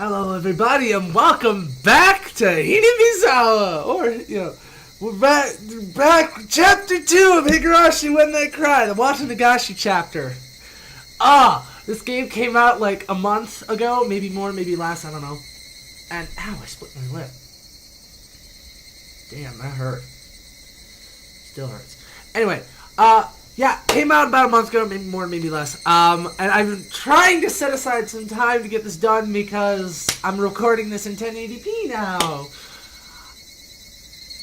Hello, everybody, and welcome back to Hinamizawa, or, we're back, chapter 2 of Higurashi When They Cry, the Watanagashi chapter. This game came out like a month ago, maybe more, maybe less, I don't know. And, ow, I split my lip. Damn, that hurt. Still hurts. Anyway, yeah, came out about a month ago, maybe more, maybe less. And I've been trying to set aside some time to get this done because I'm recording this in 1080p now.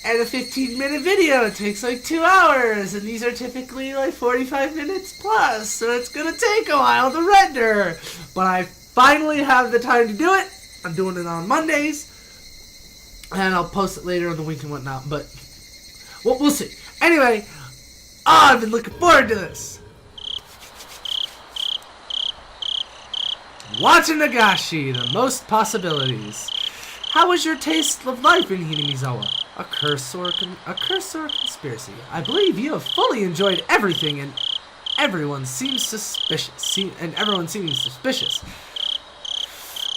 And a 15-minute video takes like 2 hours, and these are typically like 45 minutes plus, so it's gonna take a while to render. But I finally have the time to do it. I'm doing it on Mondays, and I'll post it later in the week and whatnot, but we'll see. Anyway, I've been looking forward to this. Watanagashi, the most possibilities. How was your taste of life in Hinamizawa? A curse or a conspiracy? I believe you have fully enjoyed everything, and everyone seems suspicious.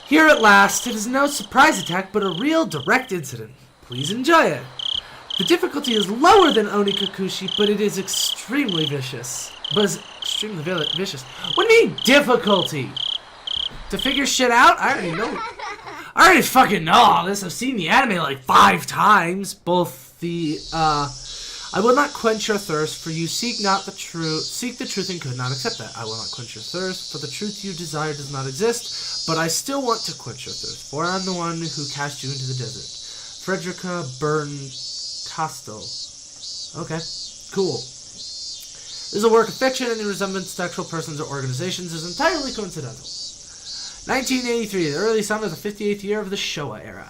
Here at last, it is no surprise attack, but a real direct incident. Please enjoy it. The difficulty is lower than Onikakushi, but it is extremely vicious. What do you mean, difficulty? To figure shit out? I already know. I already fucking know all this. I've seen the anime like 5 times. Both the, I will not quench your thirst, for you seek the truth and could not accept that. I will not quench your thirst, for the truth you desire does not exist, but I still want to quench your thirst, for I am the one who cast you into the desert. Frederica Byrne Costo. Okay, cool. This is a work of fiction, and the resemblance to actual persons or organizations is entirely coincidental. 1983, the early summer of the 58th year of the Showa era.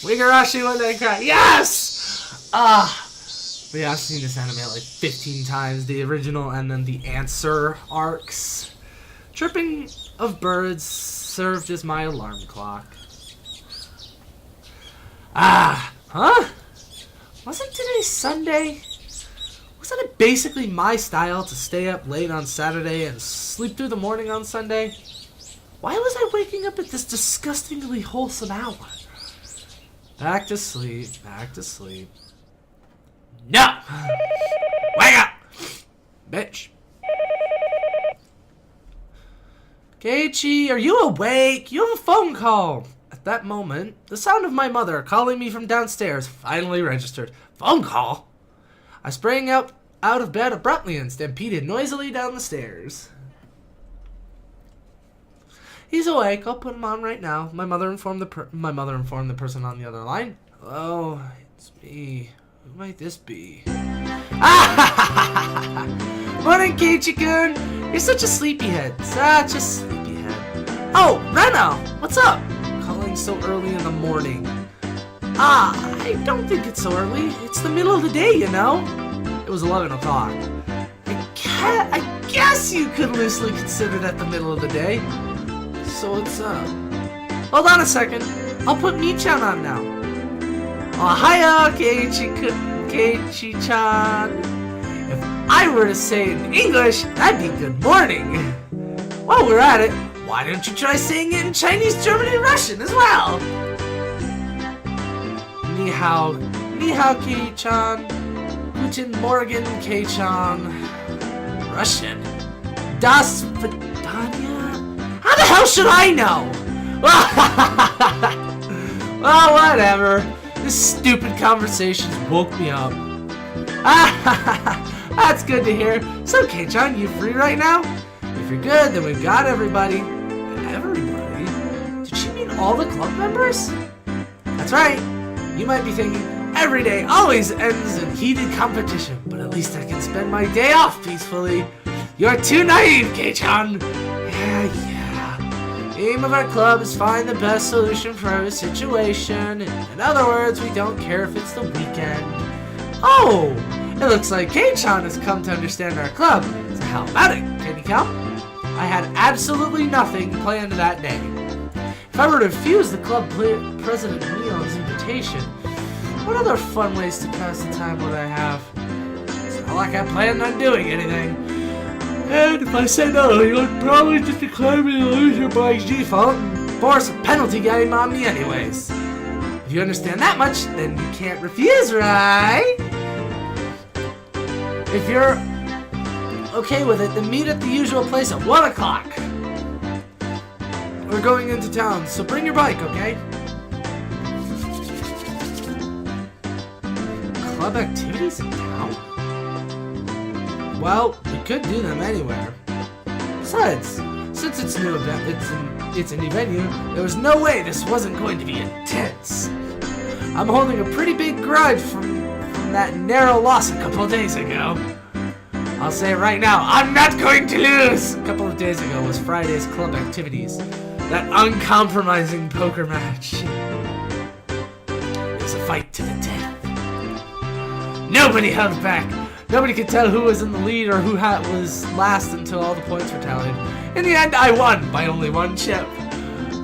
Higurashi When They Cry. Yes! But yeah, I've seen this anime like 15 times. The original and then the answer arcs. Chirping of birds served as my alarm clock. Huh? Wasn't today Sunday? Wasn't it basically my style to stay up late on Saturday and sleep through the morning on Sunday? Why was I waking up at this disgustingly wholesome hour? Back to sleep, back to sleep. No! Wake up! Bitch. Keiichi, are you awake? You have a phone call. At that moment, the sound of my mother calling me from downstairs finally registered. Phone call? I sprang out of bed abruptly and stampeded noisily down the stairs. He's awake. I'll put him on right now. My mother informed the person on the other line. Hello, it's me. Who might this be? Morning, Keiichi-kun. You're such a sleepyhead. Such a sleepyhead. Oh, Reno, what's up? Calling so early in the morning. I don't think it's so early. It's the middle of the day, you know. It was 11 o'clock. I guess you could loosely consider that the middle of the day. So what's up? Hold on a second. I'll put Mii-chan on now. Ohio, Keiichi-chan. If I were to say it in English, that'd be good morning. While we're at it, why don't you try saying it in Chinese, German, and Russian as well? Ni hao, Kei-chan. Guten Morgen, Kei-chan. Russian. Das Vidanya? How the hell should I know? Well, whatever. This stupid conversation woke me up. That's good to hear. So, Kei-chan, you free right now? If you're good, then we've got everybody. Everybody? Did she mean all the club members? That's right. You might be thinking, every day always ends in heated competition, but at least I can spend my day off peacefully. You're too naive, Kei-chan. Yeah. The aim of our club is find the best solution for every situation. In other words, we don't care if it's the weekend. Oh, it looks like Kei-chan has come to understand our club. So how about it? Can you come? I had absolutely nothing planned that day. If I were to refuse the club president Leon's invitation, what other fun ways to pass the time would I have? It's not like I planned on doing anything. And if I say no, you'll probably just declare me a loser by default and force a penalty game on me anyways. If you understand that much, then you can't refuse, right? If you're okay with it, then meet at the usual place at 1 o'clock. We're going into town, so bring your bike, okay? Club activities in town? Well, we could do them anywhere. Besides, since it's a new venue, there was no way this wasn't going to be intense. I'm holding a pretty big grudge from that narrow loss a couple of days ago. I'll say it right now, I'm not going to lose! A couple of days ago was Friday's club activities. That uncompromising poker match. It was a fight to the death. Nobody held back. Nobody could tell who was in the lead or who was last until all the points were tallied. In the end, I won by only 1 chip.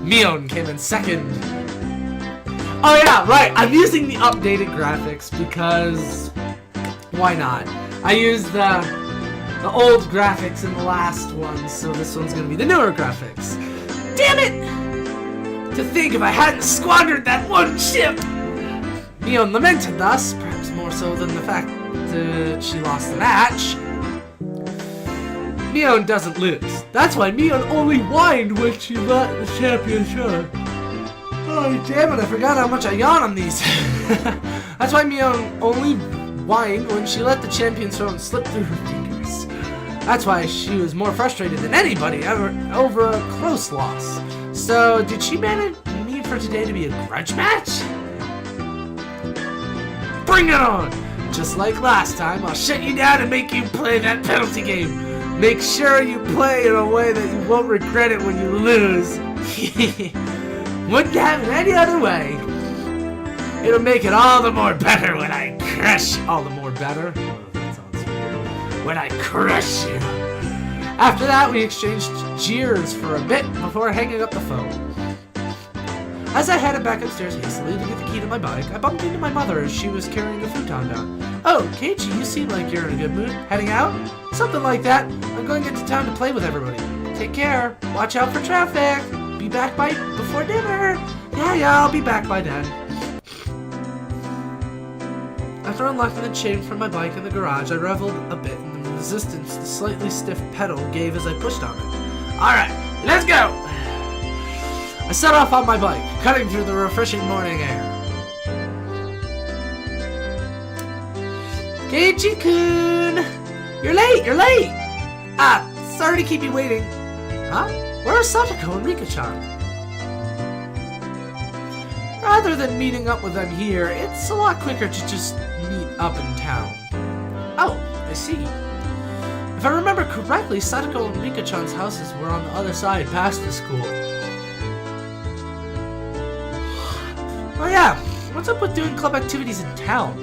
Mion came in second. Oh yeah, right, I'm using the updated graphics because why not? I used the old graphics in the last one, so this one's gonna be the newer graphics. Damn it! To think if I hadn't squandered that 1 chip! Mion lamented thus, perhaps more so than the fact that she lost the match. Mion doesn't lose. That's why Mion only whined when she let the championship. Oh, damn it, I forgot how much I yawn on these. That's why Mion only whined when she let the champion's throne slip through her fingers. That's why she was more frustrated than anybody ever over a close loss. So, did she manage me for today to be a grudge match? Bring it on! Just like last time, I'll shut you down and make you play that penalty game. Make sure you play in a way that you won't regret it when you lose. Wouldn't have it any other way. It'll make it all the more better when I crush. All the more better? Oh, that sounds weird. When I crush you. After that, we exchanged jeers for a bit before hanging up the phone. As I headed back upstairs hastily to get the key to my bike, I bumped into my mother as she was carrying the futon down. Oh, Keiichi, you seem like you're in a good mood. Heading out? Something like that. I'm going into town to play with everybody. Take care. Watch out for traffic. Be back before dinner. Yeah, I'll be back by then. After unlocking the chain from my bike in the garage, I reveled a bit in the resistance the slightly stiff pedal gave as I pushed on it. Alright, let's go! I set off on my bike, cutting through the refreshing morning air. Keiichi-kun! You're late! Ah, sorry to keep you waiting. Huh? Where are Satoko and Rika-chan? Rather than meeting up with them here, it's a lot quicker to just meet up in town. Oh, I see. If I remember correctly, Satoko and Rika-chan's houses were on the other side past the school. Oh yeah, what's up with doing club activities in town?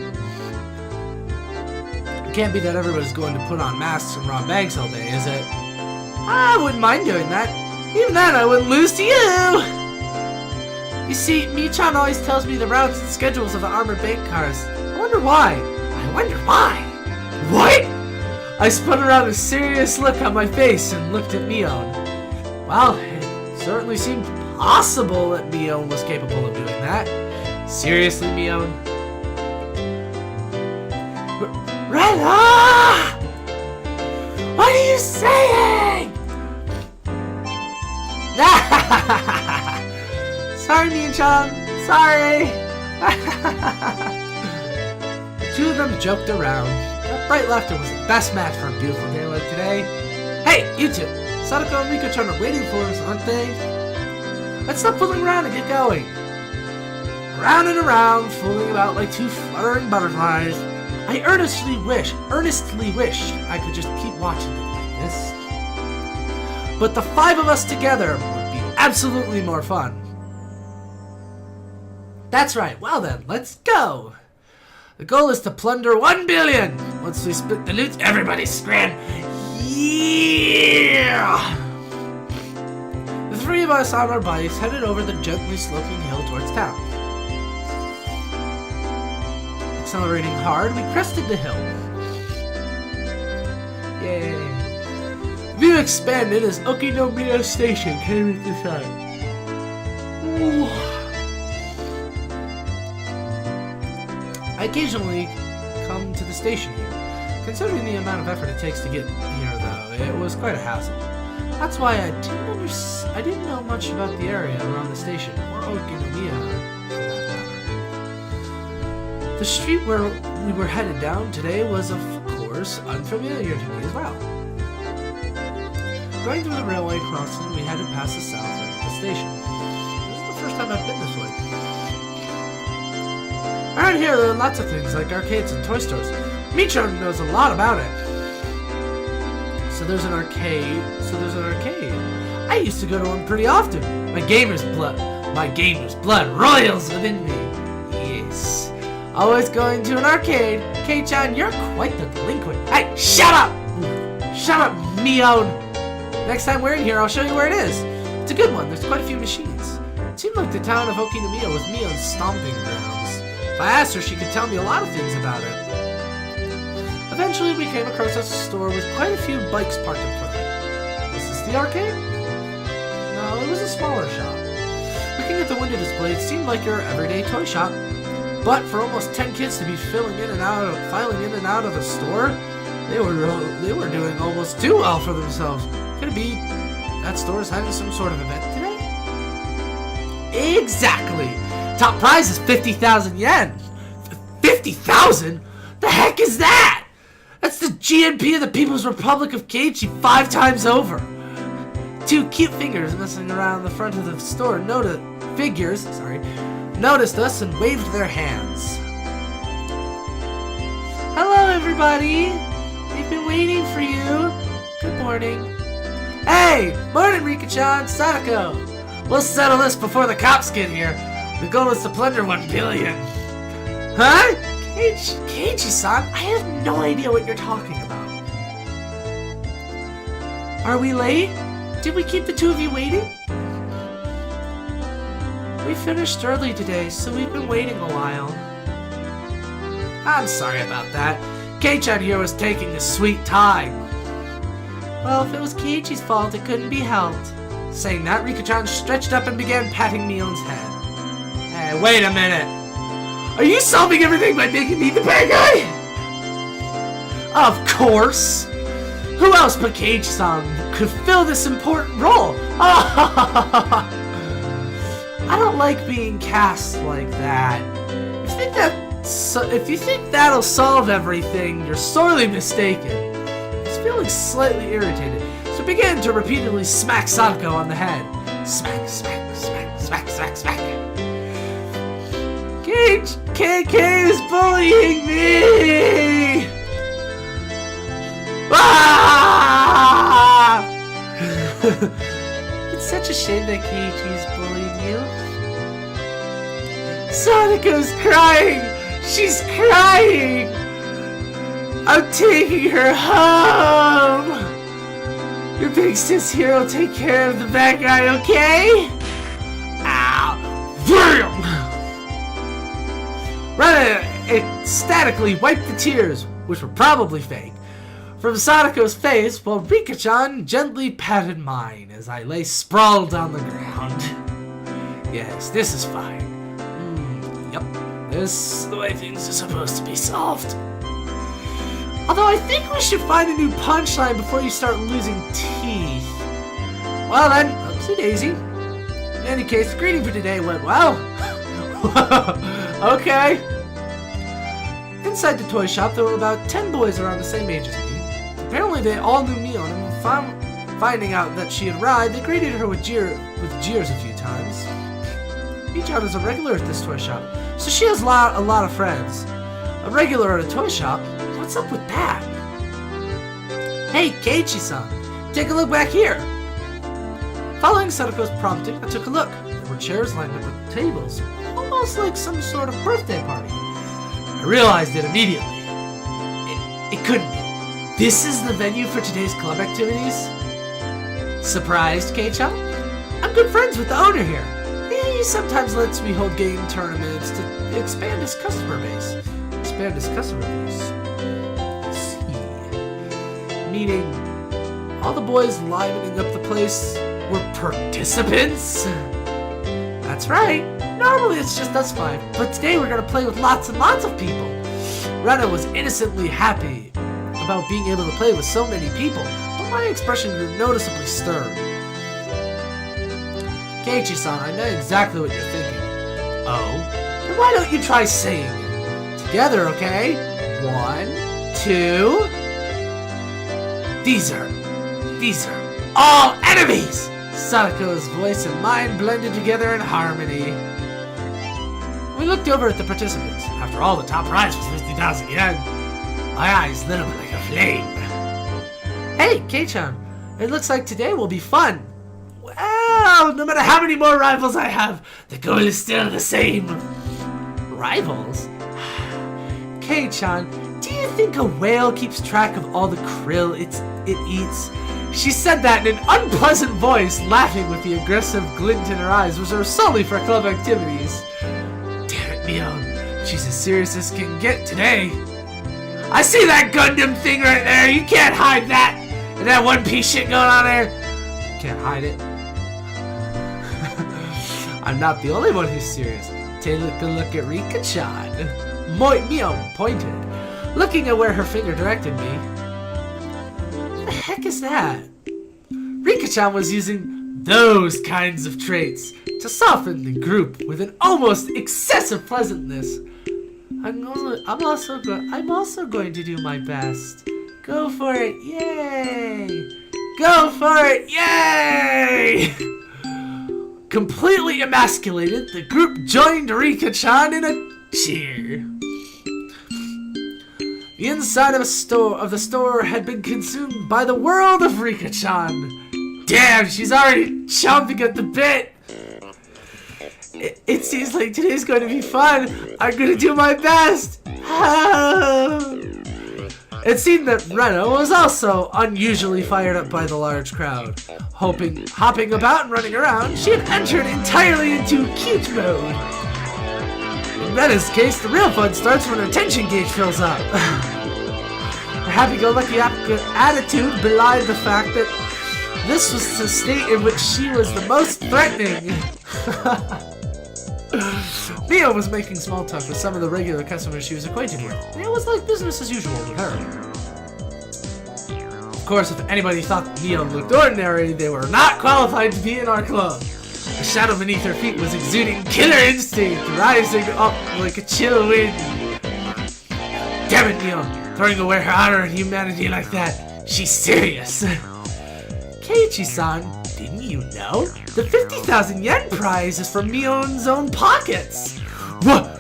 It can't be that everybody's going to put on masks and rob banks all day, is it? I wouldn't mind doing that. Even then, I wouldn't lose to you! You see, Mi-chan always tells me the routes and schedules of the armored bank cars. I wonder why. What? I spun around a serious look on my face and looked at Mion. Well, it certainly seemed possible that Mion was capable of doing that. Seriously, Mion? Rella! What are you saying? Sorry, Mi-chan. Sorry. The two of them joked around. That bright laughter was the best match for a beautiful day like today. Hey, you two. Satoko and Rika-chan are waiting for us, aren't they? Let's stop fooling around and get going. Round and around, fooling about like 2 fluttering butterflies. I earnestly wished I could just keep watching it like this. But the 5 of us together would be absolutely more fun. That's right. Well then, let's go. The goal is to plunder 1 billion. Once we split the loot, everybody scram. Yeah! The 3 of us on our bikes headed over the gently sloping hill towards town. Accelerating hard, we crested the hill. Yay. View expanded as Okinomiya Station came into sight. occasionally come to the station here. Considering the amount of effort it takes to get here, though, it was quite a hassle. That's why I didn't know much about the area around the station, or Okinomiya, for that matter. The street where we were headed down today was, of course, unfamiliar to me as well. Going through the railway crossing, we headed past the south end of the station. This is the first time I've been this way. Around here, there are lots of things like arcades and toy stores. Michon knows a lot about it. So there's an arcade. I used to go to one pretty often. My gamer's blood roils within me. Yes. Always going to an arcade. Kei-chan, you're quite the delinquent. Hey, shut up! Shut up, Mion! Next time we're in here, I'll show you where it is. It's a good one. There's quite a few machines. It seemed like the town of Okinomiya was Mion's stomping grounds. If I asked her, she could tell me a lot of things about it. Eventually, we came across a store with quite a few bikes parked in front of it. Was this the arcade? No, it was a smaller shop. Looking at the window display, it seemed like your everyday toy shop. But for almost 10 kids to be filing in and out of the store, they were doing almost too well for themselves. Could it be that store is having some sort of event today? Exactly! Top prize is 50,000 yen! 50,000? The heck is that? That's the GNP of the People's Republic of Keiichi 5 times over! 2 cute fingers messing around the front of the store noticed us and waved their hands. Hello, everybody! We've been waiting for you. Good morning. Hey! Morning, Rika-chan, Sadako! We'll settle this before the cops get here. The goal is to plunder 1 billion. Huh? Keiichi-san, I have no idea what you're talking about. Are we late? Did we keep the 2 of you waiting? We finished early today, so we've been waiting a while. I'm sorry about that. Kei-chan here was taking his sweet time. Well, if it was Keiichi's fault, it couldn't be helped. Saying that, Rika-chan stretched up and began patting Mion's head. Hey, wait a minute. Are you solving everything by making me the bad guy? Of course! Who else but Keiichi-san could fill this important role? I don't like being cast like that. If you think that'll solve everything, you're sorely mistaken. He's feeling slightly irritated, so began to repeatedly smack Sadako on the head. Smack, smack, smack, smack, smack, smack. KK is bullying me! Ah! It's such a shame that Keiichi is bullying you. Sadako's crying! She's crying! I'm taking her home! Your big sis here will take care of the bad guy, okay? Ow! Bam! Rana ecstatically wiped the tears, which were probably fake, from Sadako's face, while Rika-chan gently patted mine as I lay sprawled on the ground. Yes, this is fine. Yep, this is the way things are supposed to be solved. Although I think we should find a new punchline before you start losing teeth. Well then, oopsie daisy. In any case, the greeting for today went well. Okay. Inside the toy shop, there were about 10 boys around the same age as me. Apparently they all knew Mion, and finding out that she had arrived, they greeted her with jeers a few times. Michon is a regular at this toy shop, so she has a lot of friends. A regular at a toy shop? What's up with that? Hey, Keiichi-san, take a look back here. Following Sadako's prompting, I took a look. There were chairs lined up with tables, almost like some sort of birthday party. I realized it immediately. It couldn't be. This is the venue for today's club activities? Surprised, Kei-chan? I'm good friends with the owner here. He sometimes lets me hold game tournaments to expand his customer base. I see. Meaning, all the boys livening up the place were participants? That's right. Normally it's just us 5, but today we're gonna play with lots and lots of people. Rena was innocently happy about being able to play with so many people, but my expression grew noticeably stern. Keiichi-san, I know exactly what you're thinking. Oh? Then why don't you try saying it? Together, okay? 1, 2... These are all enemies! Sadako's voice and mine blended together in harmony. We looked over at the participants. After all, the top prize was 50,000 yen. My eyes lit up like a flame. Hey, Kei-chan, it looks like today will be fun. Well, no matter how many more rivals I have, the goal is still the same. Rivals? Kei-chan, do you think a whale keeps track of all the krill it eats? She said that in an unpleasant voice, laughing with the aggressive glint in her eyes reserved solely for club activities. Damn it, Mion. She's as serious as can get today. I see that Gundam thing right there. You can't hide that. And that One Piece shit going on there. You can't hide it. I'm not the only one who's serious. Take a look at Rika-chan. Mion pointed, looking at where her finger directed me. What the heck is that? Rika-chan was using those kinds of traits to soften the group with an almost excessive pleasantness. I'm also going to do my best. Go for it, yay! Go for it, yay! Completely emasculated, the group joined Rika-chan in a cheer. The inside of the store had been consumed by the world of Rika-chan. Damn, she's already chomping at the bit. It seems like today's going to be fun. I'm going to do my best. It seemed that Rena was also unusually fired up by the large crowd. Hopping about and running around, she had entered entirely into cute mode. In Rena's case, the real fun starts when her tension gauge fills up. Her happy-go-lucky attitude belied the fact that this was the state in which she was the most threatening. Mia was making small talk with some of the regular customers she was acquainted with, and it was like business as usual with her. Of course, if anybody thought that Mia looked ordinary, they were not qualified to be in our club. The shadow beneath her feet was exuding killer instinct, rising up like a chill wind. Damn it, Mia, throwing away her honor and humanity like that. She's serious. Keiichi-san, didn't you know? The 50,000 yen prize is from Mion's own pockets. What?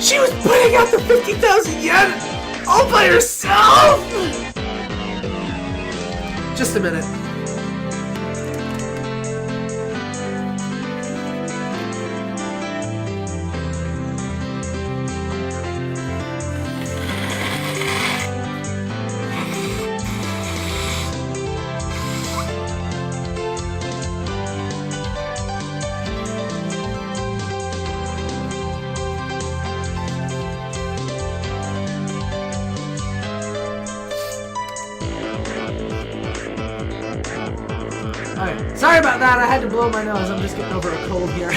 She was putting out the 50,000 yen all by herself? Just a minute. Alright, sorry about that, I had to blow my nose, I'm just getting over a cold here.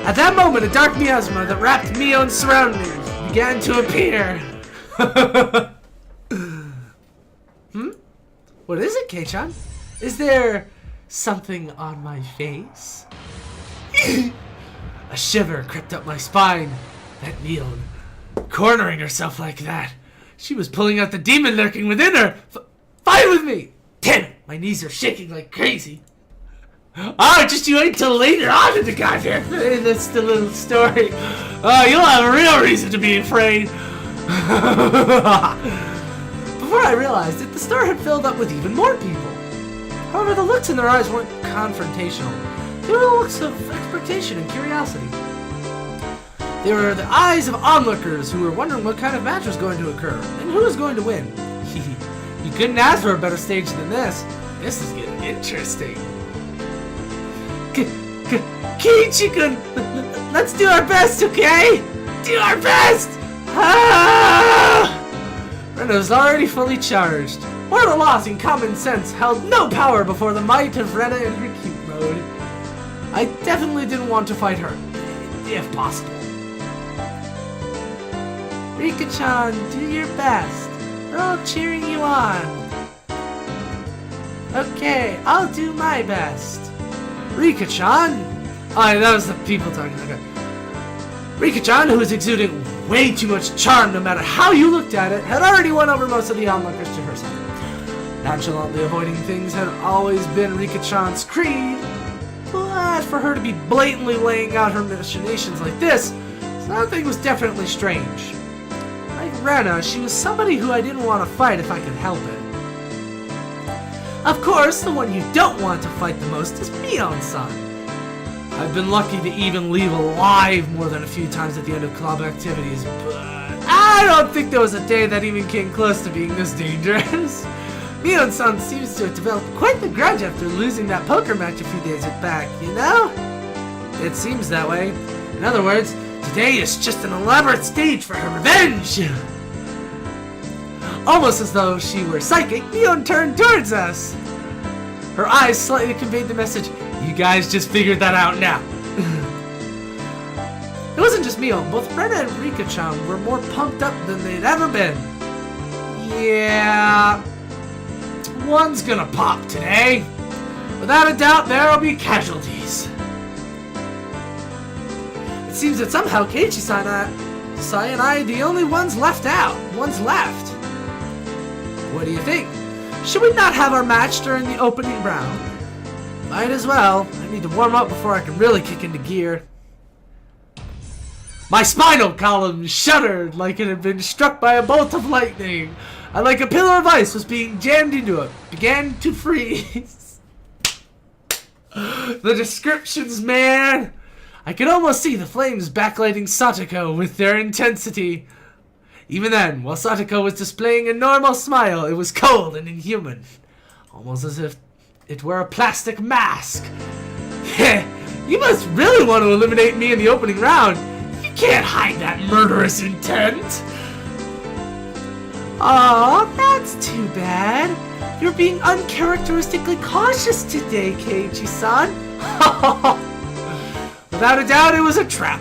At that moment, a dark miasma that wrapped Mion's surroundings began to appear. What is it, Kei-chan? Is there something on my face? A shiver crept up my spine. That Mion, cornering herself like that. She was pulling out the demon lurking within her. Fight with me! Damn it, my knees are shaking like crazy. Oh, just you wait till later on in the goddamn thing. That's the little story. Oh, you'll have a real reason to be afraid. Before I realized it, the store had filled up with even more people. However, the looks in their eyes weren't confrontational. They were the looks of expectation and curiosity. They were the eyes of onlookers who were wondering what kind of match was going to occur and who was going to win. You couldn't ask for a better stage than this. This is getting interesting. Keiichi-kun, let's do our best, okay? Do our best! Rena was already fully charged. Mortal laws and common sense held no power before the might of Rena in her cute mode. I definitely didn't want to fight her, if possible. Rika-chan, do your best. We're all cheering you on. Okay, I'll do my best. Rika-chan? Oh, that was the people talking. Okay. Rika-chan, who was exuding way too much charm no matter how you looked at it, had already won over most of the onlookers to her side. Nonchalantly avoiding things had always been Rika-chan's creed, but for her to be blatantly laying out her machinations like this, something was definitely strange. Like Rena, she was somebody who I didn't want to fight if I could help it. Of course, the one you don't want to fight the most is Mion-san. I've been lucky to even leave alive more than a few times at the end of club activities, but I don't think there was a day that even came close to being this dangerous. Mion-san seems to have developed quite the grudge after losing that poker match a few days back, you know? It seems that way. In other words, today is just an elaborate stage for her revenge. Almost as though she were psychic, Mion turned towards us. Her eyes slightly conveyed the message, you guys just figured that out now. It wasn't just Mion, both Rena and Rika-chan were more pumped up than they'd ever been. Yeah, one's gonna pop today. Without a doubt, there'll be casualties. It seems that somehow Keiichi-san and I are the only ones left. What do you think? Should we not have our match during the opening round? Might as well. I need to warm up before I can really kick into gear. My spinal column shuddered like it had been struck by a bolt of lightning. And like a pillar of ice was being jammed into it, began to freeze. The descriptions, man! I could almost see the flames backlighting Satoko with their intensity. Even then, while Satoko was displaying a normal smile, it was cold and inhuman. Almost as if it were a plastic mask. You must really want to eliminate me in the opening round. You can't hide that murderous intent. Aw, that's too bad. You're being uncharacteristically cautious today, Keiichi-san. Without a doubt, it was a trap.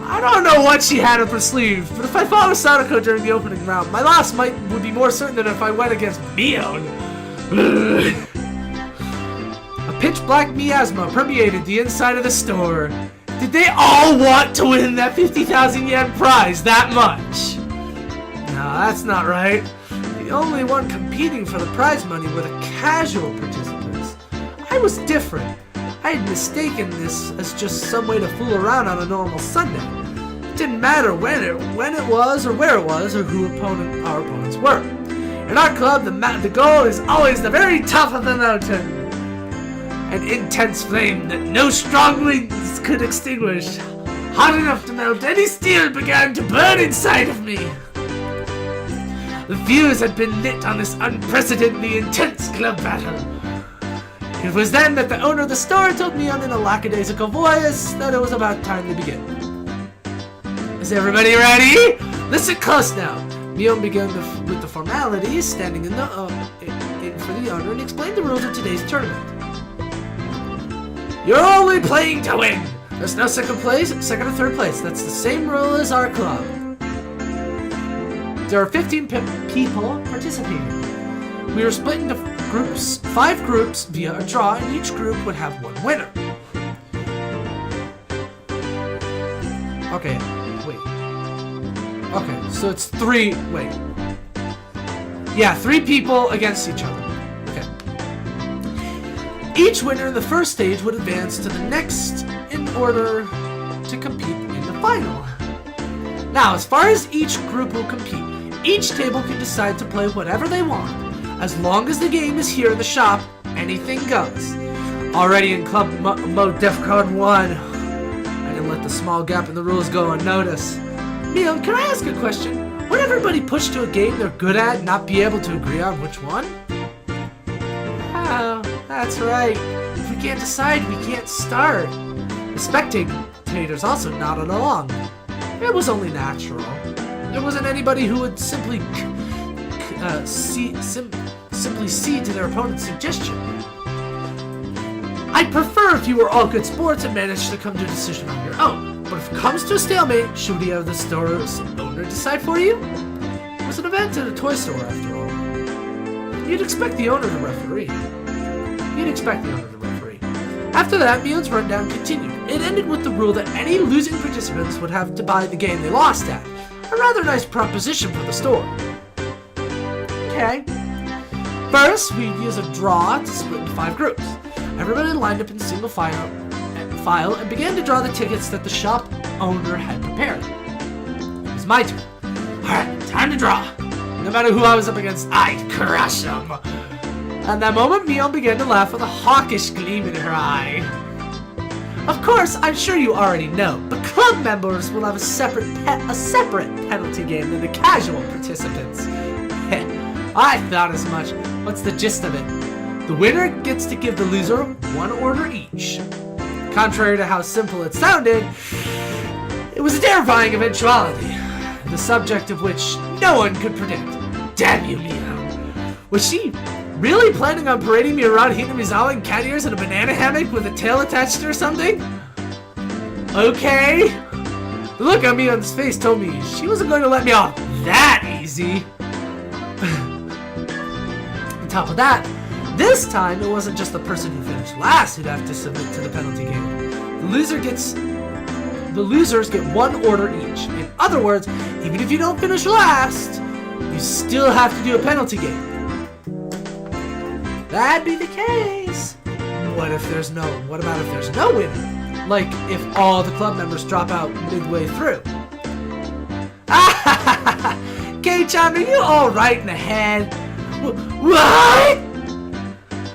I don't know what she had up her sleeve, but if I fought with Sadako during the opening round, my loss would be more certain than if I went against Mion. A pitch-black miasma permeated the inside of the store. Did they all want to win that 50,000 yen prize that much? No, that's not right. The only one competing for the prize money were the casual participants. I was different. I had mistaken this as just some way to fool around on a normal Sunday. It didn't matter when it was, or where it was, or who our opponents were. In our club, the goal is always the very top of the mountain. An intense flame that no strong winds could extinguish, hot enough to melt any steel, began to burn inside of me. The fuse had been lit on this unprecedentedly intense club battle. It was then that the owner of the store told me in a lackadaisical voice that it was about time to begin. Is everybody ready? Listen close now. Mion began with the formalities, standing in for the owner, and explained the rules of today's tournament. You're only playing to win. There's no second or third place. That's the same rule as our club. There are 15 people participating. We were split into 5 groups via a draw, and each group would have one winner. Okay, wait. Okay, so it's 3, wait. Yeah, 3 people against each other. Okay. Each winner in the first stage would advance to the next in order to compete in the final. Now, as far as each group will compete, each table can decide to play whatever they want. As long as the game is here in the shop, anything goes. Already in club mode DEFCON 1. I didn't let the small gap in the rules go unnoticed. Mion, can I ask a question? Would everybody push to a game they're good at and not be able to agree on which one? Oh, that's right. If we can't decide, we can't start. The spectators also nodded along. It was only natural. There wasn't anybody who would simply cede to their opponent's suggestion. I'd prefer if you were all good sports and managed to come to a decision on your own, but if if it comes to a stalemate, should we have the store's owner decide for you? It was an event at a toy store, after all. You'd expect the owner to referee. After that, Mion's rundown continued. It ended with the rule that any losing participants would have to buy the game they lost at. A rather nice proposition for the store. Okay. First, we'd use a draw to split into 5 groups. Everybody lined up in single file and began to draw the tickets that the shop owner had prepared. It was my turn. Alright, time to draw. No matter who I was up against, I'd crush them. At that moment, Mion began to laugh with a hawkish gleam in her eye. Of course, I'm sure you already know, but club members will have a separate penalty game than the casual participants. I thought as much. What's the gist of it? The winner gets to give the loser 1 order each. Contrary to how simple it sounded, it was a terrifying eventuality, the subject of which no one could predict. Damn you, Mion. Was she really planning on parading me around Hinamizawa in cat ears and a banana hammock with a tail attached to or something? Okay. The look on Mion's face told me she wasn't going to let me off that easy. On top of that, this time it wasn't just the person who finished last who'd have to submit to the penalty game. The losers get 1 order each. In other words, even if you don't finish last, you still have to do a penalty game. That'd be the case. What about if there's no winner? Like if all the club members drop out midway through. Kei-chan, are you alright in the head? What?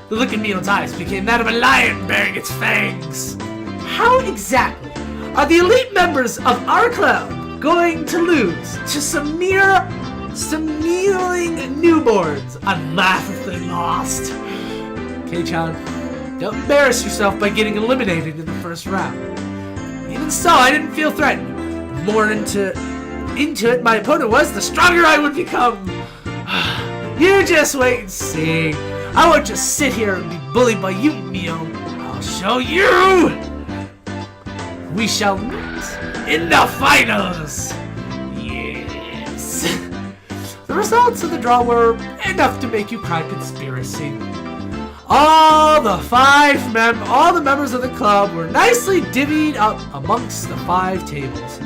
The look in Mion's eyes became that of a lion baring its fangs. How exactly are the elite members of our club going to lose to some mealing newborns? I'd laugh if they lost. Kei-chan, don't embarrass yourself by getting eliminated in the first round. Even so, I didn't feel threatened. The more into it my opponent was, the stronger I would become. You just wait and see. I won't just sit here and be bullied by you, Mion. I'll show you! We shall meet in the finals! Yes! The results of the draw were enough to make you cry conspiracy. All the members of the club were nicely divvied up amongst the 5 tables.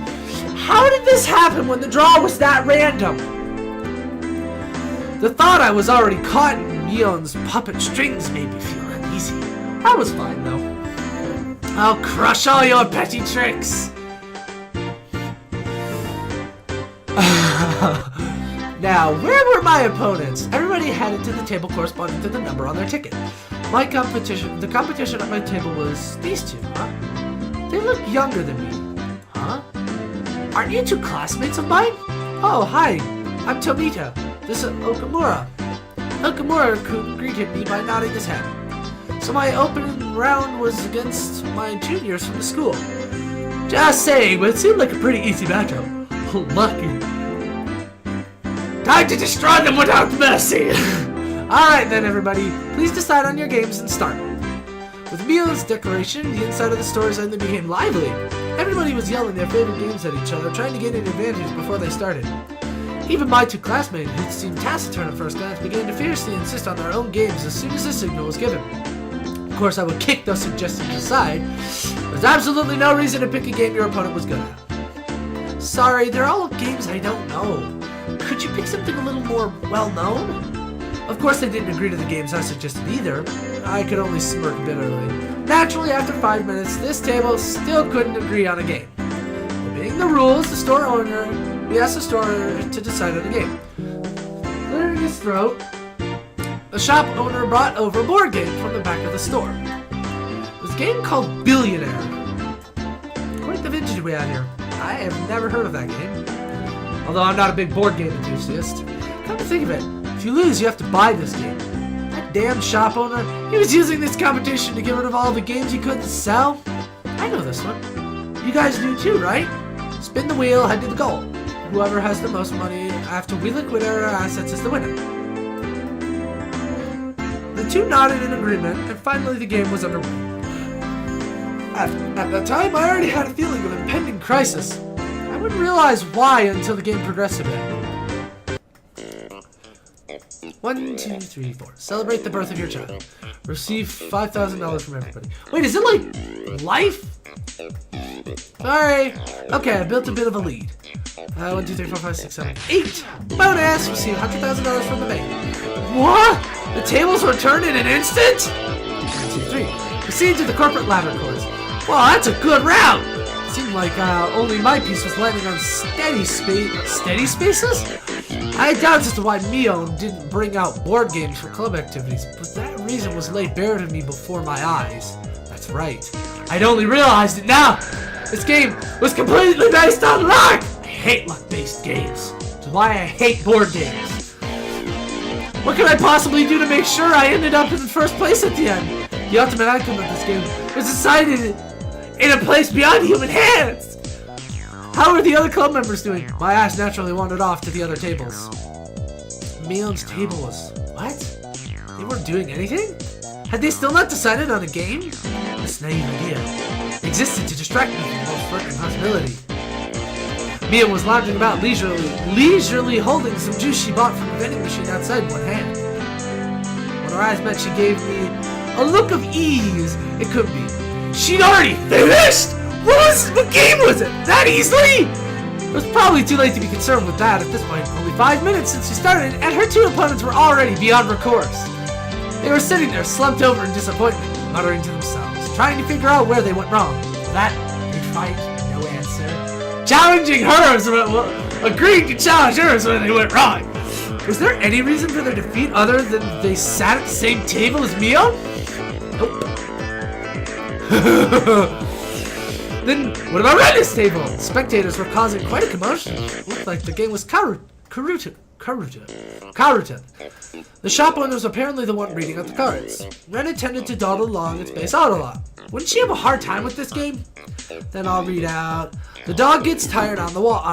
How did this happen when the draw was that random? The thought I was already caught in Mion's puppet strings made me feel uneasy. I was fine though. I'll crush all your petty tricks. Now, where were my opponents? Everybody headed to the table corresponding to the number on their ticket. The competition at my table was these 2, huh? They look younger than me. Huh? Aren't you 2 classmates of mine? Oh, hi. I'm Tomita. This is Okamura. Okamura greeted me by nodding his head. So my opening round was against my juniors from the school. Just saying, but it seemed like a pretty easy matchup. Lucky. Time to destroy them without mercy! Alright then, everybody. Please decide on your games and start. With Mion's declaration, the inside of the store suddenly became lively. Everybody was yelling their favorite games at each other, trying to gain an advantage before they started. Even my 2 classmates, who seemed taciturn at first glance, began to fiercely insist on their own games as soon as the signal was given. Of course, I would kick those suggestions aside. There's absolutely no reason to pick a game your opponent was good at. Sorry, they're all games I don't know. Could you pick something a little more well-known? Of course, they didn't agree to the games I suggested either. I could only smirk bitterly. Naturally, after 5 minutes, this table still couldn't agree on a game. Obeying the rules, we asked the store owner to decide on a game. Clearing his throat, the shop owner brought over a board game from the back of the store. It was a game called Billionaire. Quite the vintage we have here. I have never heard of that game. Although I'm not a big board game enthusiast. Come to think of it, if you lose, you have to buy this game. That damn shop owner, he was using this competition to get rid of all the games he couldn't sell. I know this one. You guys do too, right? Spin the wheel, head to the goal. Whoever has the most money after we liquidate our assets is the winner. The 2 nodded in agreement, and finally the game was underway. At that time, I already had a feeling of impending crisis. I wouldn't realize why until the game progressed a bit. 1, 2, 3, 4. Celebrate the birth of your child. Receive $5,000 from everybody. Wait, is it like life? Sorry. Okay, I built a bit of a lead. 1, 2, 3, 4, 5, 6, 7, 8. Bonus! Receive $100,000 from the bank. What? The tables were turned in an instant? 1, 2, 3. Proceed to the corporate ladder course. Well, that's a good route. Seemed like only my piece was landing on steady spaces? I had doubts as to why Mio didn't bring out board games for club activities, but that reason was laid bare to me before my eyes. That's right. I'd only realized it now. This game was completely based on luck. I hate luck-based games. Which is why I hate board games. What could I possibly do to make sure I ended up in first place at the end? The ultimate outcome of this game was decided in a place beyond human hands. How are the other club members doing? My eyes naturally wandered off to the other tables. Mion's table was... what? They weren't doing anything? Had they still not decided on a game? This naive idea existed to distract me from the most frightening possibility. Mio was lounging about leisurely holding some juice she bought from a vending machine outside in one hand. When our eyes met, she gave me a look of ease. It could be. She'd already finished? What game was it? That easily? It was probably too late to be concerned with that at this point. Only 5 minutes since she started, and her 2 opponents were already beyond recourse. They were sitting there, slumped over in disappointment, muttering to themselves, trying to figure out where they went wrong. That, they tried, no answer. Challenging hers, agreeing to challenge hers when they went wrong. Was there any reason for their defeat other than they sat at the same table as Mio? Nope. Then, what about Ren's table? Spectators were causing quite a commotion. It looked like the game was Karuta. The shop owner was apparently the one reading out the cards. Ren intended to dawdle along its base out a lot. Wouldn't she have a hard time with this game? Then I'll read out. The dog gets tired on a walk.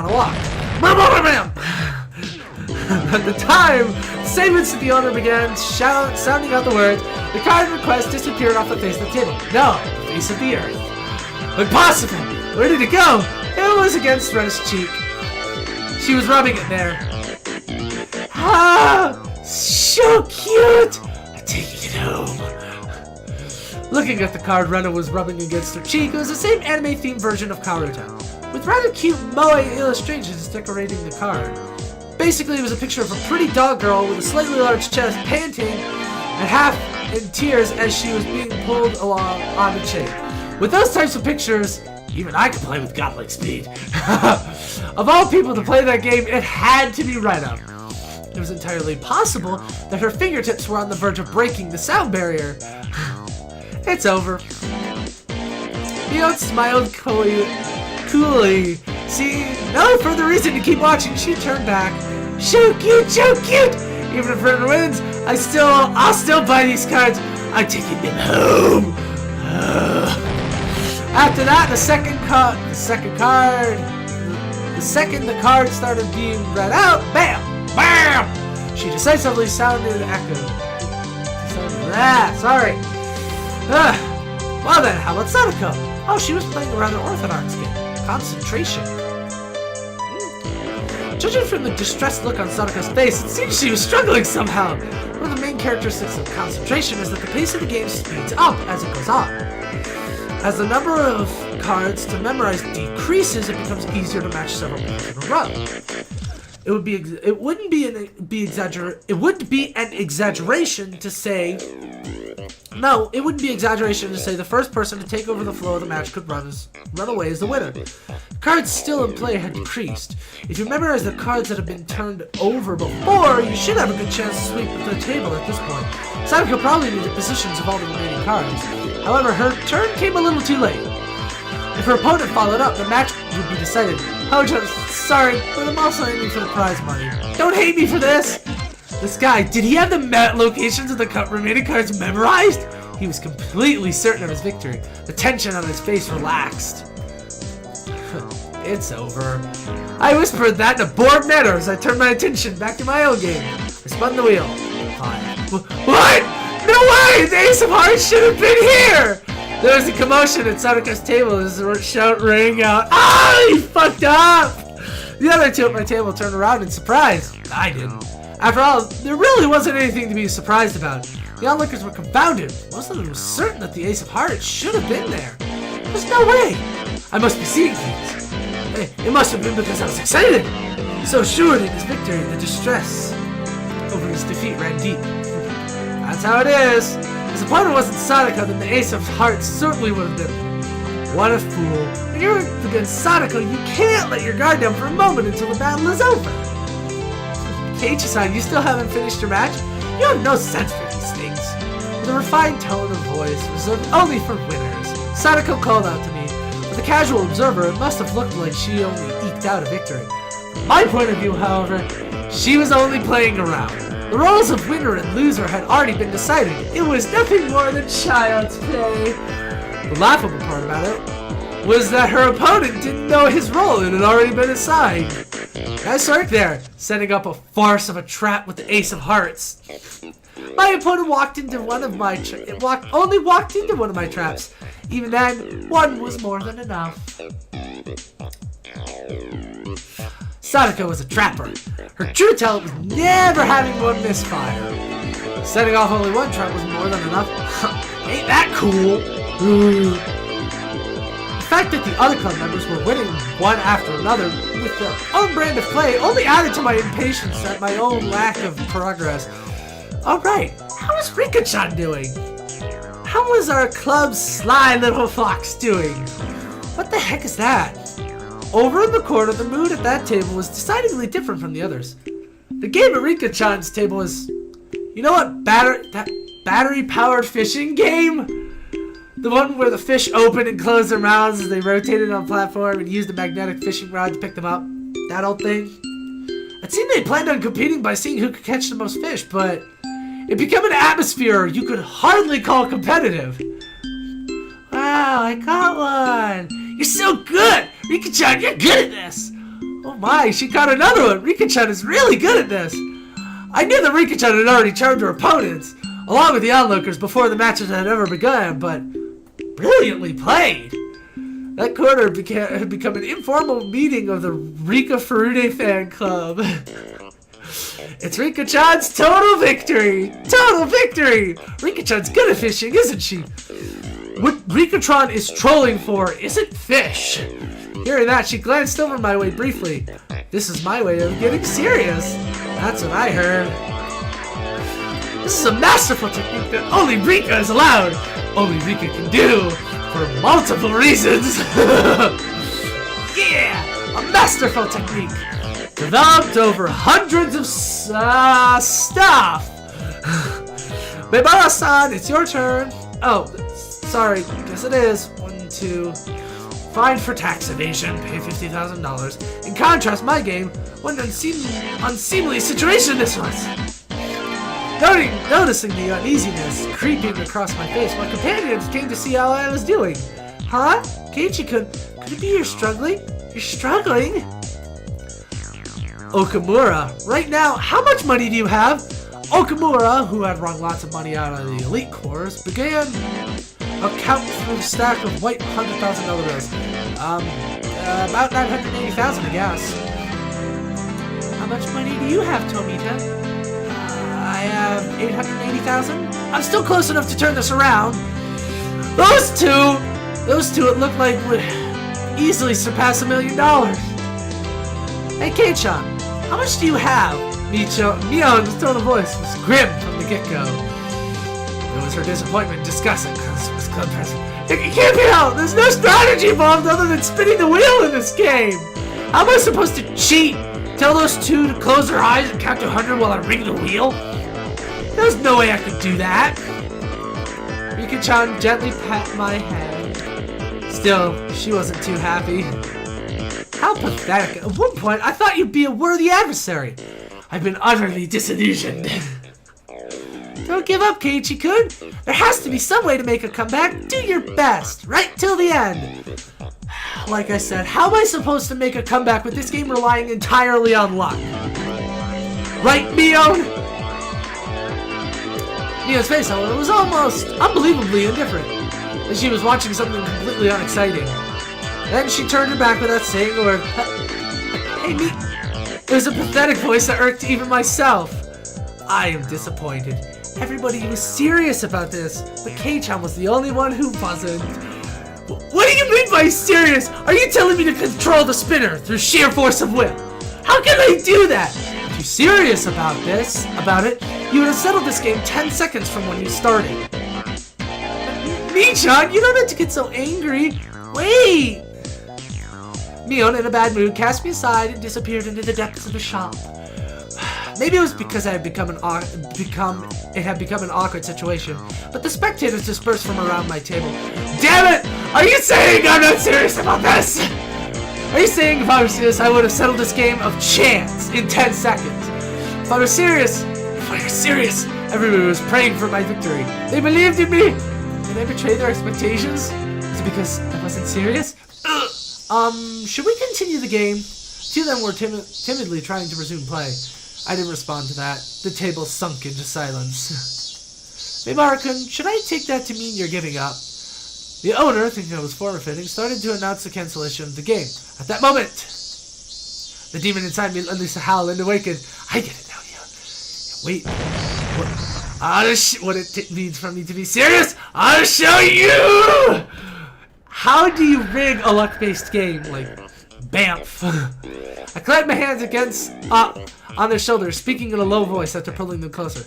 At the time, same instant the owner began sounding out the words, the card request disappeared off the face of the table. No, the face of the earth. Impossible! Where did it go? It was against Ren's cheek. She was rubbing it there. Ah! So cute! I'm taking it home. Looking at the card Rena was rubbing against her cheek, it was the same anime-themed version of Karuta, with rather cute moe illustrations decorating the card. Basically, it was a picture of a pretty dog girl with a slightly large chest, panting and half in tears as she was being pulled along on the chain. With those types of pictures, even I could play with godlike speed. Of all people to play that game, it had to be Rena. It was entirely possible that her fingertips were on the verge of breaking the sound barrier. It's over. Mio smiled coolly. See, no further reason to keep watching. She turned back. So cute, so cute. Even if Ren wins, I'll still buy these cards. I'm taking them home. After that, the second the card started being read out, bam, bam. She decisively sounded an echo. Sorry. Well then, how about Sadako? Oh, she was playing a rather orthodox game. Concentration. Judging from the distressed look on Sadako's face, it seems she was struggling somehow. One of the main characteristics of concentration is that the pace of the game speeds up as it goes on. As the number of cards to memorize decreases, it becomes easier to match several pairs in a row. It wouldn't be an exaggeration to say the first person to take over the flow of the match could run away as the winner. Cards still in play had decreased. If you memorize the cards that have been turned over before, you should have a good chance to sweep the table at this point. Sadako probably knew the positions of all the remaining cards. However, her turn came a little too late. If her opponent followed up, the match would be decided. Oh, sorry, but I'm also aiming for the prize money. Don't hate me for this! This guy, did he have the locations of the remaining cards memorized? He was completely certain of his victory. The tension on his face relaxed. It's over. I whispered that in a bored manner as I turned my attention back to my own game. I spun the wheel. Fine. What? No way! The Ace of Hearts should have been here! There was a commotion at Sadako's table as the shout rang out, "Ah, he fucked up!" The other two at my table turned around in surprise. I didn't. After all, there really wasn't anything to be surprised about. The onlookers were confounded. Most of them were certain that the Ace of Hearts should have been there. There's no way. I must be seeing things. It must have been because I was excited. So assured in his victory, the distress over his defeat ran deep. That's how it is. If his opponent wasn't Sadako, then the Ace of Hearts certainly would have been. What a fool. When you're against Sadako, you can't let your guard down for a moment until the battle is over. Keiichi-san, you still haven't finished your match? You have no sense for these things. With a refined tone of voice, reserved only for winners, Sadako called out to me. With a casual observer, it must have looked like she only eked out a victory. From my point of view, however, she was only playing around. The roles of winner and loser had already been decided. It was nothing more than child's play. The laughable part about it was that her opponent didn't know his role. It had already been assigned. Nice work there, setting up a farce of a trap with the Ace of Hearts. My opponent walked into one of my only walked into one of my traps. Even then, one was more than enough. Sadako was a trapper. Her true talent was never having one misfire. Setting off only one trap was more than enough. Ain't that cool? The fact that the other club members were winning one after another with their own brand of play only added to my impatience at my own lack of progress. Alright, how is Rika-chan doing? How was our club's sly little fox doing? What the heck is that? Over in the corner, the mood at that table was decidedly different from the others. The game at Rika-chan's table was... You know what that battery-powered fishing game? The one where the fish opened and closed their mouths as they rotated on a platform and used a magnetic fishing rod to pick them up. That old thing. It seemed they planned on competing by seeing who could catch the most fish, but it became an atmosphere you could hardly call competitive. Wow, I caught one. You're so good! Rika-chan, you're good at this! Oh my, she caught another one! Rika-chan is really good at this! I knew that Rika-chan had already charmed her opponents, along with the onlookers, before the matches had ever begun, but brilliantly played! That corner had become an informal meeting of the Rika Furude fan club. It's Rika-chan's total victory! Total victory! Rika-chan's good at fishing, isn't she? What Rika-chan is trolling for isn't fish. Hearing that, she glanced over my way briefly. This is my way of getting serious. That's what I heard. This is a masterful technique that only Rika is allowed. Only Rika can do. For multiple reasons. Yeah! A masterful technique. Developed over hundreds of stuff. Mebara-san, it's your turn. Oh, sorry. Guess it is. 1, 2... Fined for tax evasion, pay $50,000. In contrast, my game, what an unseemly situation this was. Noticing the uneasiness creeping across my face, my companions came to see how I was doing. Huh? Keiichi-kun, could it be you're struggling? You're struggling? Okamura, right now, how much money do you have? Okamura, who had wrung lots of money out of the elite corps, began a count through the stack of white $100,000 bills. About 980,000, I guess. How much money do you have, Tomita? I have 880,000. I'm still close enough to turn this around. Those two, it looked like would easily surpass $1 million. Hey, Kei-chan, how much do you have? Mion's tone of voice was grim from the get-go. It was her disappointment discussing Christmas Club present. It can't be helped! There's no strategy involved other than spinning the wheel in this game! How am I supposed to cheat? Tell those two to close their eyes and count to 100 while I ring the wheel? There's no way I could do that! Rika-chan gently pat my head. Still, she wasn't too happy. How pathetic. At one point, I thought you'd be a worthy adversary. I've been utterly disillusioned. Don't give up, Keiichi-kun. There has to be some way to make a comeback. Do your best, right till the end. Like I said, how am I supposed to make a comeback with this game relying entirely on luck? Right, Mion? Mion's face, however, was almost unbelievably indifferent. that she was watching something completely unexciting. Then she turned her back without saying a word. Hey, me. It was a pathetic voice that irked even myself. I am disappointed. Everybody was serious about this, but Kei-chan was the only one who wasn't. What do you mean by serious? Are you telling me to control the spinner through sheer force of will? How can I do that? If you're serious about it, you would have settled this game 10 seconds from when you started. Me-chan, you don't have to get so angry. Wait! Mion, in a bad mood, cast me aside and disappeared into the depths of the shop. Maybe it was because it had become an awkward situation, but the spectators dispersed from around my table. Damn it! Are you saying I'm not serious about this? Are you saying if I was serious, I would have settled this game of chance in 10 seconds? If I were serious, everyone was praying for my victory. They believed in me. Did I betray their expectations? Is it because I wasn't serious? Should we continue the game? Two of them were timidly trying to resume play. I didn't respond to that. The table sunk into silence. Mibara-kun, should I take that to mean you're giving up? The owner, thinking I was forfeiting, started to announce the cancellation of the game. At that moment, the demon inside me unleashed a howl and awakened. I get it now, yeah. Wait. What it means for me to be serious? I'll show you! How do you rig a luck-based game? Like, BAMF. I clapped my hands against on their shoulders, speaking in a low voice after pulling them closer.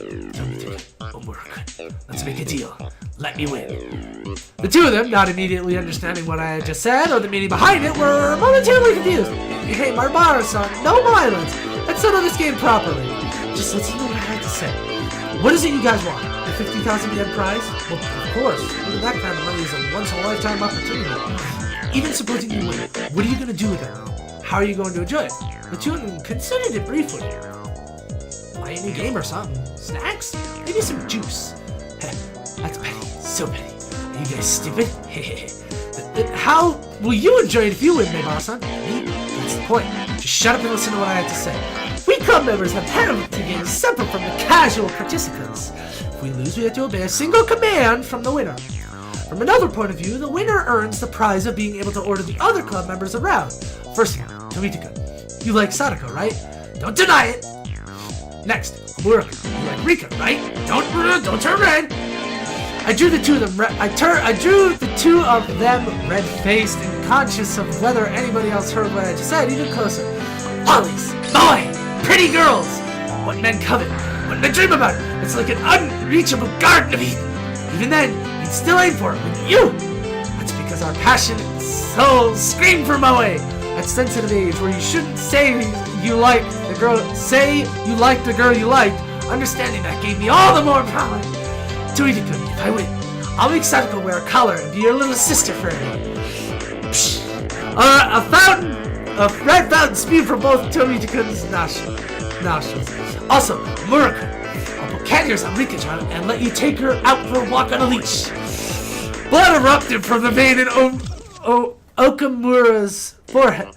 Let's make a deal. Let me win. The two of them, not immediately understanding what I had just said or the meaning behind it, were momentarily confused. Hey, Marbara-san, no violence. Let's settle this game properly. Just listen to what I had to say. What is it you guys want? The 50,000 yen prize? Well, of course. That kind of money is a once-in-a-lifetime opportunity. Even supposing you win, what are you going to do with it? How are you going to enjoy it? The two of them considered it briefly. Buy a new game or something. Snacks? Maybe some juice. That's petty. So petty. Are you guys stupid? How will you enjoy it if you win, Mibara-san? That's the point. Just shut up and listen to what I have to say. We club members have penalty games separate from the casual participants. If we lose, we have to obey a single command from the winner. From another point of view, the winner earns the prize of being able to order the other club members around. First of all, Tomita-kun, you like Sadako, right? Don't deny it! Next, Amura-kun, you like Rika, right? Don't turn red! I drew the two of them red-faced and conscious of whether anybody else heard what I just said even closer. Lollies! Boy! Pretty girls! What men covet, what men dream about! It's like an unreachable garden of Eden! Even then, we'd still aim for it with you! That's because our passionate souls scream for moe! That sensitive age where you shouldn't say you like the girl you liked, understanding that gave me all the more power. Tomita-kun, if I win, I'll make Sadako wear a collar and be your little sister for me. A red fountain spewed from both Tomita-kun's nostrils. Also, Amura-kun, I'll put canyons on Rika-chan and let you take her out for a walk on a leash. Blood erupted from the vein in Okamura's forehead.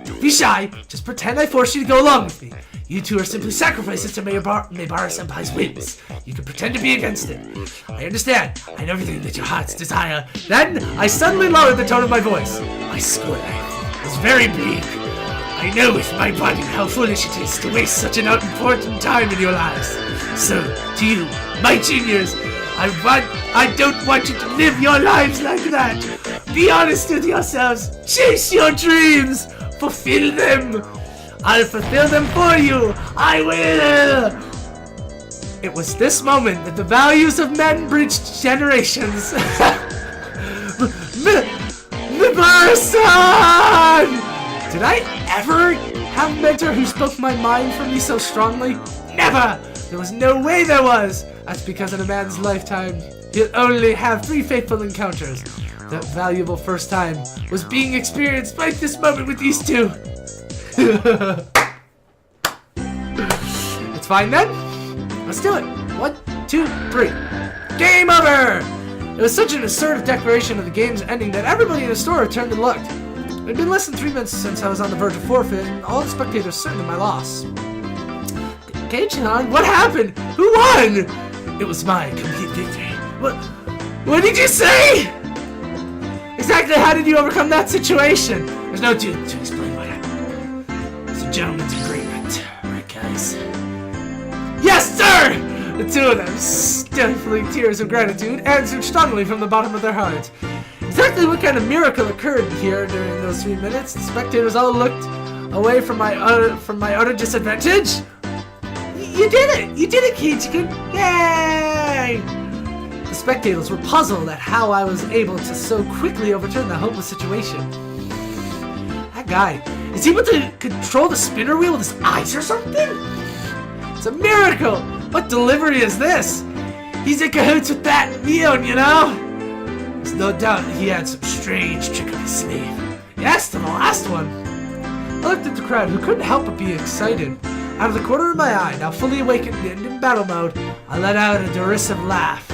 Don't be shy. Just pretend I forced you to go along with me. You two are simply sacrifices to Mibara-senpai's whims. You can pretend to be against it. I understand. I know everything that your hearts desire. Then, I suddenly lowered the tone of my voice. My school life was very bleak. I know with my body how foolish it is to waste such an important time in your lives. So, to you, my juniors, I don't want you to live your lives like that. Be honest with yourselves. Chase your dreams. Fulfill them. I'll fulfill them for you. I will. It was this moment that the values of men bridged generations. Mibara-san! Did I ever have a mentor who spoke my mind for me so strongly? Never! There was no way there was! That's because in a man's lifetime, he'll only have 3 faithful encounters. That valuable first time was being experienced right this moment with these two. It's fine then? Let's do it. 1, 2, 3. Game over! It was such an assertive declaration of the game's ending that everybody in the store turned and looked. It had been less than 3 minutes since I was on the verge of forfeit, and all the spectators certain of my loss. Kei-chan, what happened? Who won? It was my complete victory. What did you say? Exactly how did you overcome that situation? There's no need to explain what happened. It's a gentleman's agreement. Right, guys? Yes, sir! The two of them, stifling tears of gratitude, answered strongly from the bottom of their hearts. Exactly what kind of miracle occurred here during those 3 minutes? The spectators all looked away from my utter disadvantage. You did it! You did it, Kiichi-kun! Yay! The spectators were puzzled at how I was able to so quickly overturn the hopeless situation. That guy, is he able to control the spinner wheel with his eyes or something? It's a miracle! What delivery is this? He's in cahoots with that Mion, you know? There's no doubt he had some strange trick up his sleeve. Yes, to the last one. I looked at the crowd, who couldn't help but be excited. Out of the corner of my eye, now fully awakened and in battle mode, I let out a derisive laugh.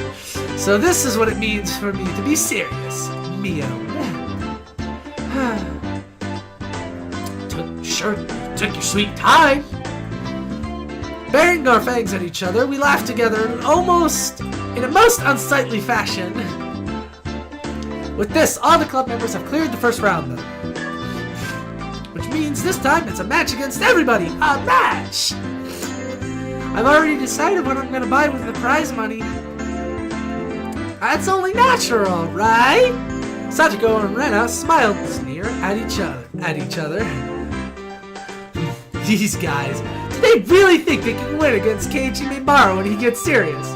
So this is what it means for me to be serious, Mion. Took your sweet time. Baring our fangs at each other, we laughed together in a most unsightly fashion. With this, all the club members have cleared the first round, though. Which means this time it's a match against everybody! A match! I've already decided what I'm gonna buy with the prize money. That's only natural, right? Satoko and Rena smiled and sneered at each other. These guys, do they really think they can win against Keiichi Mibara when he gets serious?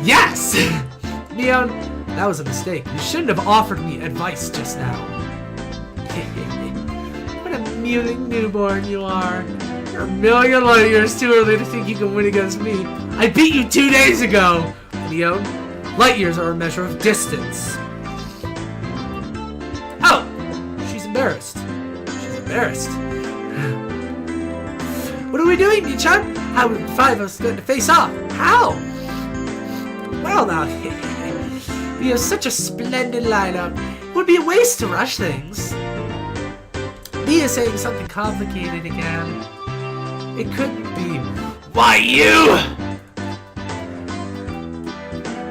Yes! Mion, that was a mistake. You shouldn't have offered me advice just now. What a mewling newborn you are. You're a million light years too early to think you can win against me. I beat you 2 days ago! Mion, light years are a measure of distance. Oh! She's embarrassed. What are we doing, Mi-chan? How are the 5 of us going to face off? How? Well now, we have such a splendid lineup. It would be a waste to rush things. Mi is saying something complicated again. It couldn't be. Why you?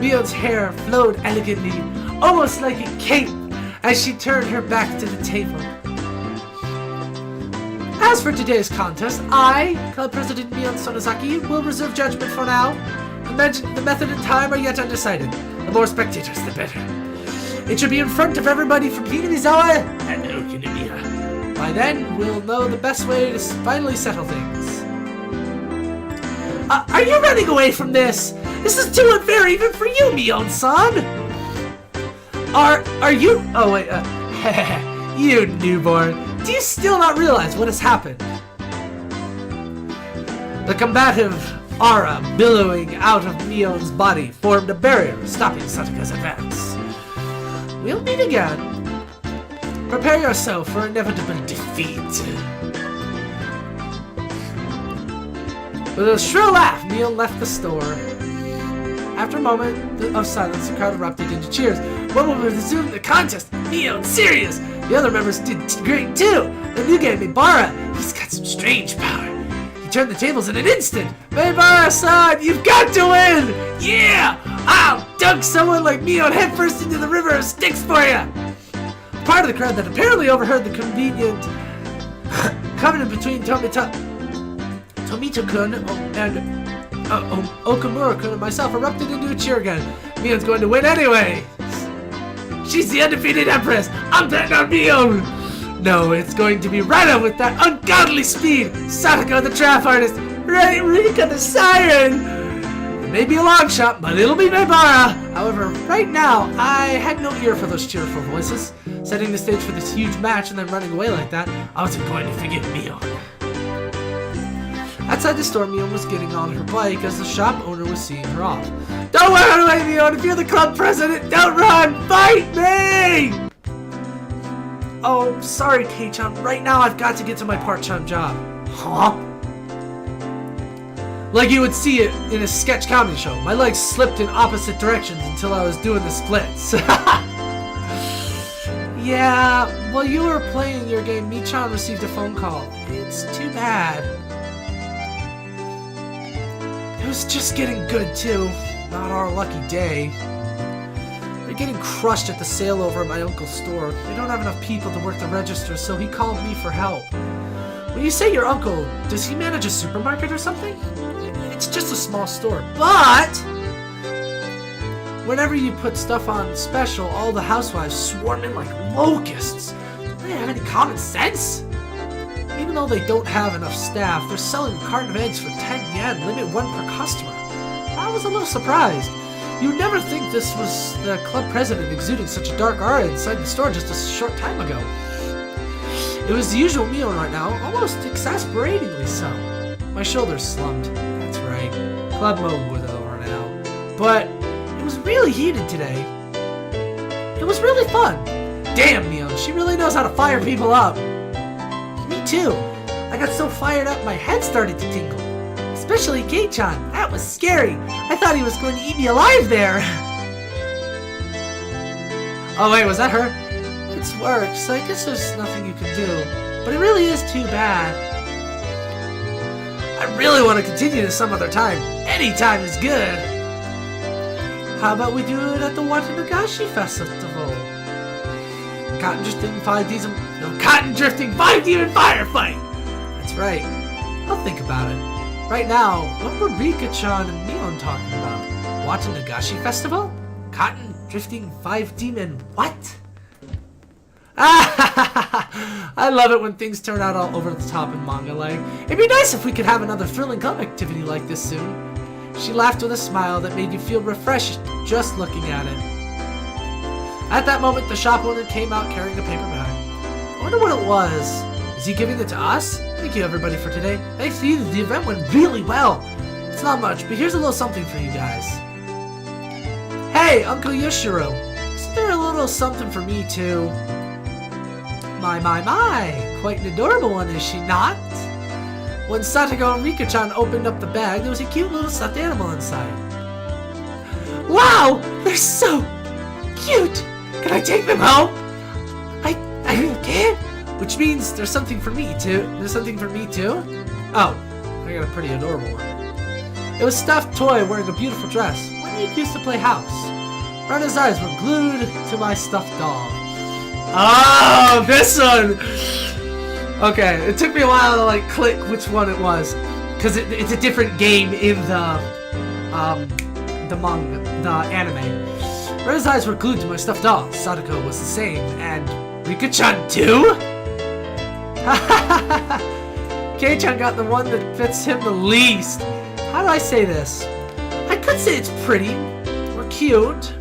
Mion's hair flowed elegantly, almost like a cape, as she turned her back to the table. As for today's contest, I, Club President Mion Sonozaki, will reserve judgment for now. The method and time are yet undecided. The more spectators, the better. It should be in front of everybody from Hinamizawa and Okuniya. By then, we'll know the best way to finally settle things. Are you running away from this? This is too unfair even for you, Mion-san! Are you... Oh, wait, you newborn. Do you still not realize what has happened? The combative aura billowing out of Mion's body formed a barrier, stopping Satoka's advance. We'll meet again. Prepare yourself for inevitable defeat. With a shrill laugh, Mion left the store. After a moment of silence, the crowd erupted into cheers. One woman resumed the contest. Mion, serious! The other members did great too. The new guy, Mibara, he's got some strange power. He turned the tables in an instant. Mibara-san, you've got to win! Yeah! I'll dunk someone like Mion headfirst into the river of sticks for you! Part of the crowd that apparently overheard the convenient covenant between Tomito-kun and Okamura-kun and myself erupted into a cheer again. Mion's going to win anyway! She's the undefeated empress! I'm betting on Mion! No, it's going to be Rena with that ungodly speed! Satoko the trap artist! Rika the siren! It may be a long shot, but it'll be Mibara! However, right now, I had no ear for those cheerful voices. Setting the stage for this huge match and then running away like that, I wasn't going to forgive Mion. Outside the store, Mion was getting on her bike as the shop owner was seeing her off. Don't run away, Mion! If you're the club president, don't run! Fight me! Oh, sorry, Kei-chan. Right now, I've got to get to my part-time job. Huh? Like you would see it in a sketch comedy show. My legs slipped in opposite directions until I was doing the splits. Yeah, while you were playing your game, Mi-chan received a phone call. It's too bad. It was just getting good, too. Not our lucky day. getting crushed at the sale over at my uncle's store. They don't have enough people to work the register, so he called me for help. When you say your uncle, does he manage a supermarket or something? It's just a small store, but whenever you put stuff on special, all the housewives swarm in like locusts. Do they have any common sense? Even though they don't have enough staff, they're selling a carton of eggs for 10 yen, limit 1 per customer. I was a little surprised. You would never think this was the club president exuding such a dark aura inside the store just a short time ago. It was the usual meal right now, almost exasperatingly so. My shoulders slumped. That's right. Club mode was over now. But it was really heated today. It was really fun. Damn, Neon, she really knows how to fire people up. Me too. I got so fired up my head started to tingle. Especially Kei-chan. That was scary. I thought he was going to eat me alive there. Oh wait, was that her? It's work, so I guess there's nothing you can do. But it really is too bad. I really want to continue this some other time. Any time is good. How about we do it at the Watanagashi Festival? Cotton drifting 5 demon firefight! That's right. I'll think about it. Right now, what were Rika-chan and Neon talking about? Watanagashi Festival? Cotton drifting 5 demon what? I love it when things turn out all over the top in manga like. It'd be nice if we could have another thrilling club activity like this soon. She laughed with a smile that made you feel refreshed just looking at it. At that moment, the shop owner came out carrying a paper bag. I wonder what it was. Is he giving it to us? Thank you everybody for today. Thanks to you, the event went really well. It's not much, but here's a little something for you guys. Hey, Uncle Yoshiro. Isn't there a little something for me too? My. Quite an adorable one, is she not? When Satoko and Rika-chan opened up the bag, there was a cute little stuffed animal inside. Wow! They're so cute! Can I take them home? I can't? Which means there's something for me too. There's something for me too? Oh, I got a pretty adorable one. It was a stuffed toy wearing a beautiful dress. When you used to play house. Rena's eyes were glued to my stuffed doll. Oh, this one! Okay, it took me a while to like click which one it was. Because it's a different game in the manga, the anime. Rena's eyes were glued to my stuffed doll. Sadako was the same, and Rika-chan too? Kei-chan got the one that fits him the least. How do I say this? I could say it's pretty, or cute.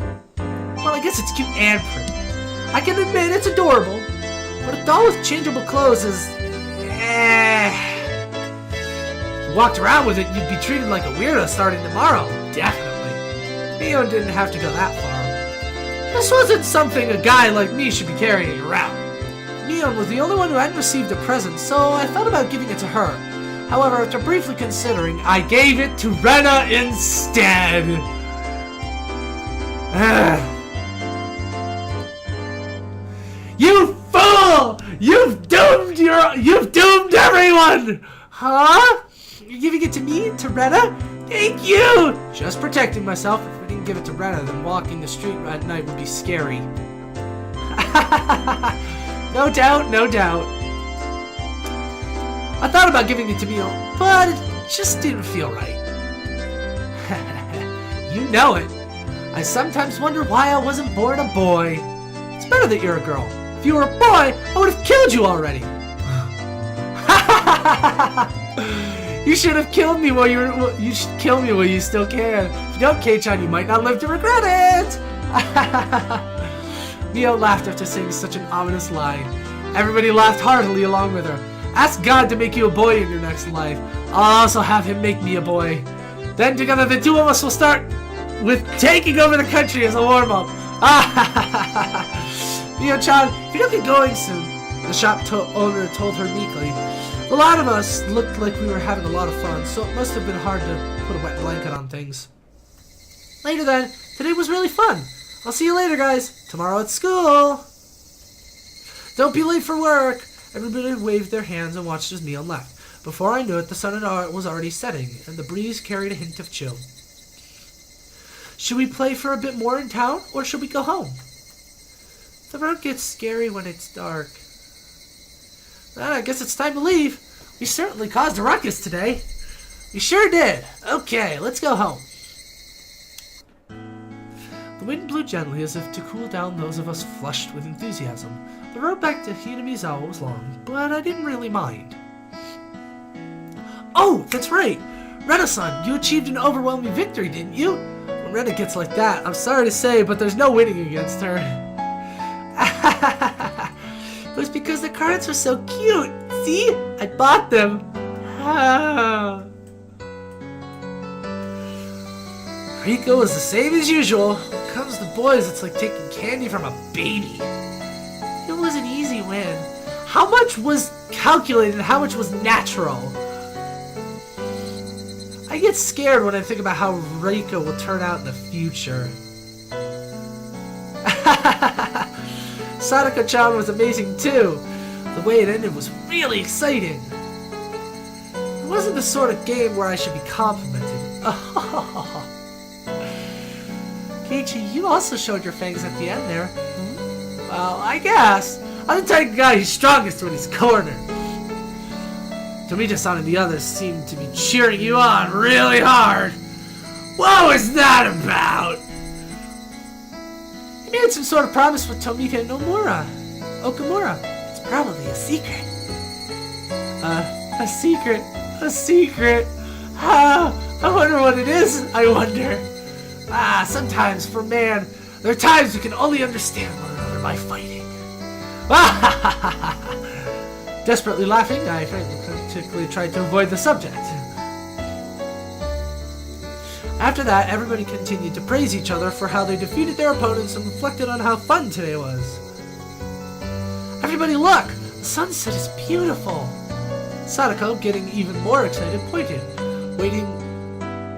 Well, I guess it's cute and pretty. I can admit it's adorable, but a doll with changeable clothes is... If you walked around with it, you'd be treated like a weirdo starting tomorrow. Definitely. Mio didn't have to go that far. This wasn't something a guy like me should be carrying around. Mion was the only one who hadn't received a present, so I thought about giving it to her. However, after briefly considering, I gave it to Rena instead. You fool! You've doomed everyone! Huh? You're giving it to me? To Rena? Thank you! Just protecting myself. If I didn't give it to Rena, then walking the street at night would be scary. No doubt, no doubt. I thought about giving it to Mio, but it just didn't feel right. You know it. I sometimes wonder why I wasn't born a boy. It's better that you're a girl. If you were a boy, I would have killed you already. You should have killed me while you should kill me while you still can. If you don't, Kei-chan, you might not live to regret it. Mio laughed after saying such an ominous line. Everybody laughed heartily along with her. Ask God to make you a boy in your next life. I'll also have him make me a boy. Then together the two of us will start with taking over the country as a warm-up. Mio-chan, if you don't get going soon, the shop owner told her meekly. A lot of us looked like we were having a lot of fun, so it must have been hard to put a wet blanket on things. Later then, today was really fun. I'll see you later, guys. Tomorrow at school. Don't be late for work. Everybody waved their hands and watched as Mion left. Before I knew it, the sun was already setting, and the breeze carried a hint of chill. Should we play for a bit more in town, or should we go home? The road gets scary when it's dark. Well, I guess it's time to leave. We certainly caused a ruckus today. We sure did. Okay, let's go home. The wind blew gently as if to cool down those of us flushed with enthusiasm. The road back to Hinamizawa was long, but I didn't really mind. Oh, that's right! Rena-san, you achieved an overwhelming victory, didn't you? When Rena gets like that, I'm sorry to say, but there's no winning against her. It was because the cards were so cute. See? I bought them. Riko was the same as usual. When it comes to boys, it's like taking candy from a baby. It was an easy win. How much was calculated and how much was natural? I get scared when I think about how Riko will turn out in the future. Sadako-chan was amazing too. The way it ended was really exciting. It wasn't the sort of game where I should be complimented. Keiichi, you also showed your fangs at the end there. Well, I guess. I'm the type of guy who's strongest when he's cornered. Tomita-san and the others seemed to be cheering you on really hard. What was that about? You made some sort of promise with Tomita and Okamura. It's probably a secret. A secret? A secret? I wonder what it is, I wonder. Sometimes, for man, there are times we can only understand one another by fighting. Desperately laughing, I frantically tried to avoid the subject. After that, everybody continued to praise each other for how they defeated their opponents and reflected on how fun today was. Everybody look! The sunset is beautiful! Sadako, getting even more excited, pointed. Waiting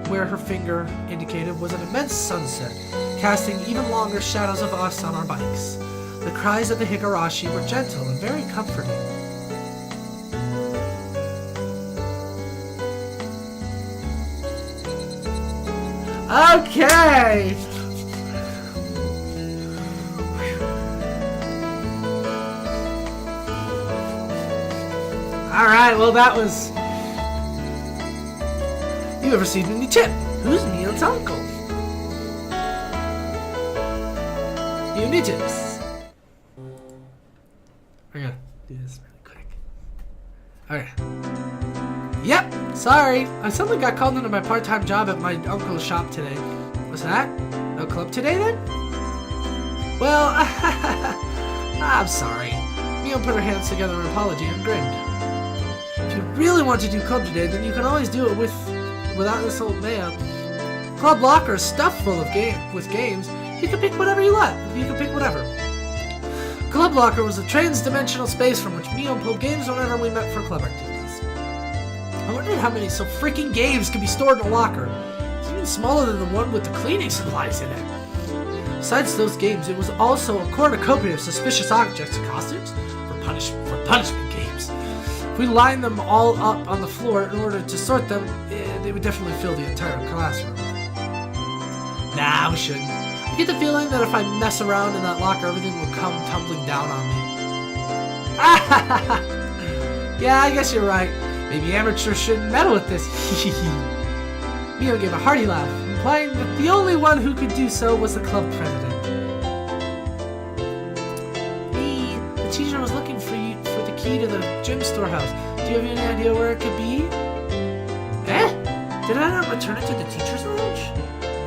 where her finger indicated was an immense sunset, casting even longer shadows of us on our bikes. The cries of the Higurashi were gentle and very comforting. Okay! Alright, well that was... You have received a new tip. Who's Mion's uncle? You new tips. We're gonna do this really quick. Okay. Yep, sorry. I suddenly got called into my part-time job at my uncle's shop today. What's that? No club today then? Well, I'm sorry. Mion put her hands together in an apology and grinned. If you really want to do club today, then you can always do it without this old man. Club locker is stuffed full of games. You can pick whatever you want. You can pick whatever. Club locker was a trans-dimensional space from which Mion pulled games whenever we met for club activities. I wondered how many so freaking games could be stored in a locker. It's even smaller than the one with the cleaning supplies in it. Besides those games, it was also a cornucopia of suspicious objects and costumes for punishment games. If we lined them all up on the floor in order to sort them, they would definitely fill the entire classroom. Nah, we shouldn't. I get the feeling that if I mess around in that locker, everything will come tumbling down on me. Yeah, I guess you're right. Maybe amateurs shouldn't meddle with this. Mio gave a hearty laugh, implying that the only one who could do so was the club president. The teacher was looking for you for the key to the gym storehouse. Do you have any idea where it could be? Did I not return it to the teacher's lounge?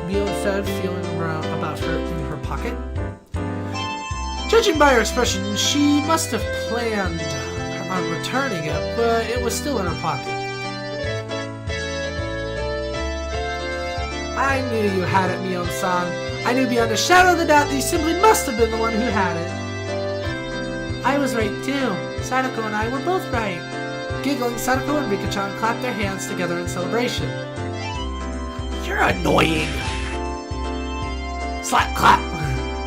Mio said, feeling around about her in her pocket. Judging by her expression, she must have planned on returning it, but it was still in her pocket. I knew you had it, Mion-san. I knew beyond a shadow of a doubt that you simply must have been the one who had it. I was right too. Sadako and I were both right. Giggling, Sadako and Rika-chan clapped their hands together in celebration. You're annoying! Slap clap!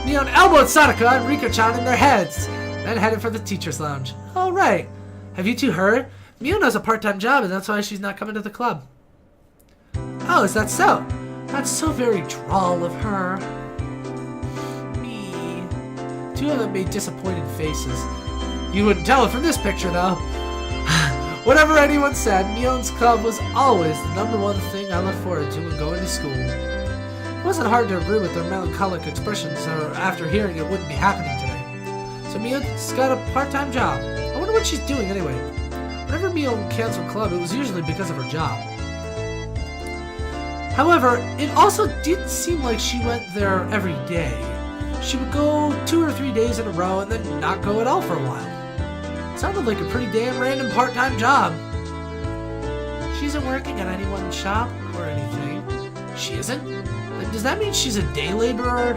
Mion elbowed Sadako and Rika-chan in their heads, then headed for the teacher's lounge. All right. Have you two heard? Mion has a part-time job, and that's why she's not coming to the club. Oh, is that so? That's so very droll of her. Me. Two of them made disappointed faces. You wouldn't tell it from this picture, though. Whatever anyone said, Mion's club was always the #1 thing I looked forward to when going to school. It wasn't hard to agree with their melancholic expressions after hearing it wouldn't be happening today. So Mion's got a part-time job. I wonder what she's doing anyway. Whenever Mion canceled club, it was usually because of her job. However, it also didn't seem like she went there every day. She would go 2 or 3 days in a row and then not go at all for a while. It sounded like a pretty damn random part-time job. She isn't working at anyone's shop or anything. She isn't? Then does that mean she's a day laborer?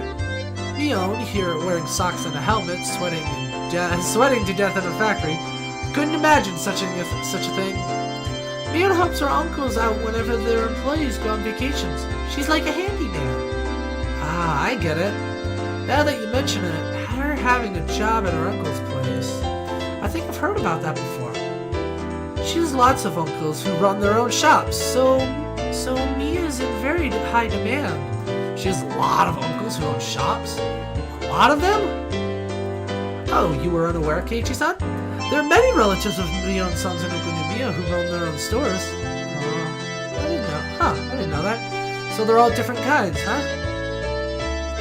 Mion, here wearing socks and a helmet, sweating to death in a factory, couldn't imagine such a thing. Mion helps her uncles out whenever their employees go on vacations. She's like a handyman. Ah, I get it. Now that you mention it, her having a job at her uncle's place. I think I've heard about that before. She has lots of uncles who run their own shops, so Mia's in very high demand. She has a lot of uncles who own shops? A lot of them? Oh, you were unaware, Keiichi-san? There are many relatives of Mion's sons and Okunomiya who run their own stores. I didn't know that. So they're all different kinds, huh?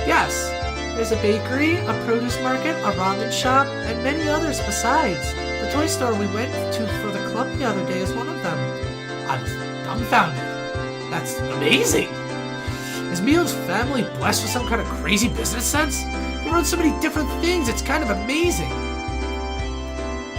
Yes. There's a bakery, a produce market, a ramen shop, and many others besides. The toy store we went to for the club the other day is one of them. I was dumbfounded. That's amazing. Is Mion's family blessed with some kind of crazy business sense? They run so many different things, it's kind of amazing.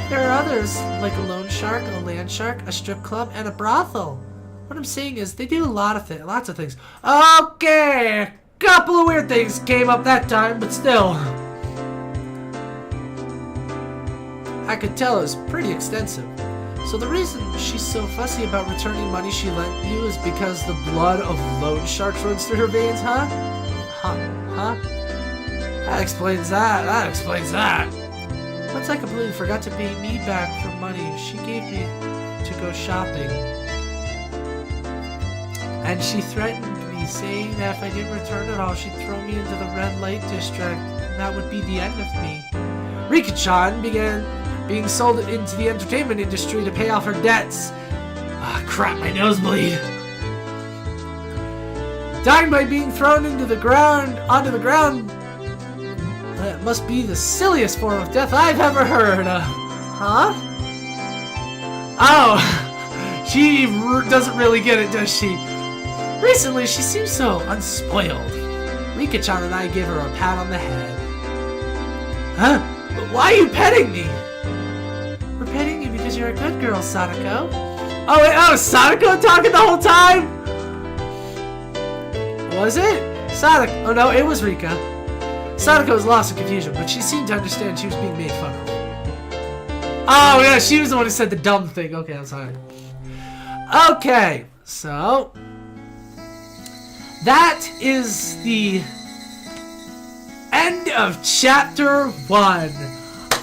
There are others, like a loan shark, a land shark, a strip club, and a brothel. What I'm saying is, they do lots of things. Okay, a couple of weird things came up that time, but still. I could tell it was pretty extensive. So the reason she's so fussy about returning money she lent you is because the blood of loan sharks runs through her veins, huh? Huh? That explains that. Once I completely forgot to pay me back for money she gave me to go shopping. And she threatened me, saying that if I didn't return it all, she'd throw me into the red light district, and that would be the end of me. Rika-chan began being sold into the entertainment industry to pay off her debts. Ah, crap, my nosebleed. Dying by being thrown onto the ground. That must be the silliest form of death I've ever heard. Huh? Oh, she doesn't really get it, does she? Recently, she seems so unspoiled. Rika-chan and I give her a pat on the head. Huh? But why are you petting me? We're petting you because you're a good girl, Sadako. Oh, wait, Sadako talking the whole time? Was it? Sadako. Oh, no, it was Rika. Sadako was lost in confusion, but she seemed to understand she was being made fun of. Oh, yeah, she was the one who said the dumb thing. Okay, I'm sorry. Okay, so that is the end of Chapter 1.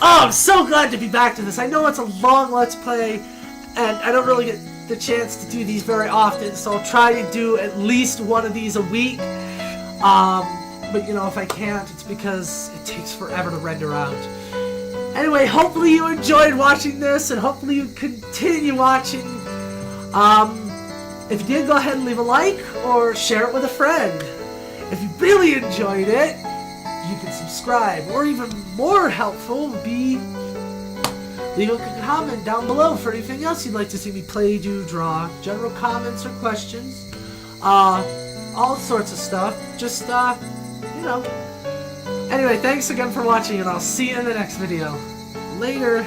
Oh, I'm so glad to be back to this. I know it's a long Let's Play, and I don't really get the chance to do these very often, so I'll try to do at least one of these a week. But, you know, if I can't, it's because it takes forever to render out. Anyway, hopefully you enjoyed watching this, and hopefully you continue watching. If you did, go ahead and leave a like, or share it with a friend. If you really enjoyed it, you can subscribe, or even more helpful would be leave a comment down below for anything else you'd like to see me play, do, draw, general comments or questions, all sorts of stuff, just, you know. Anyway, thanks again for watching, and I'll see you in the next video. Later.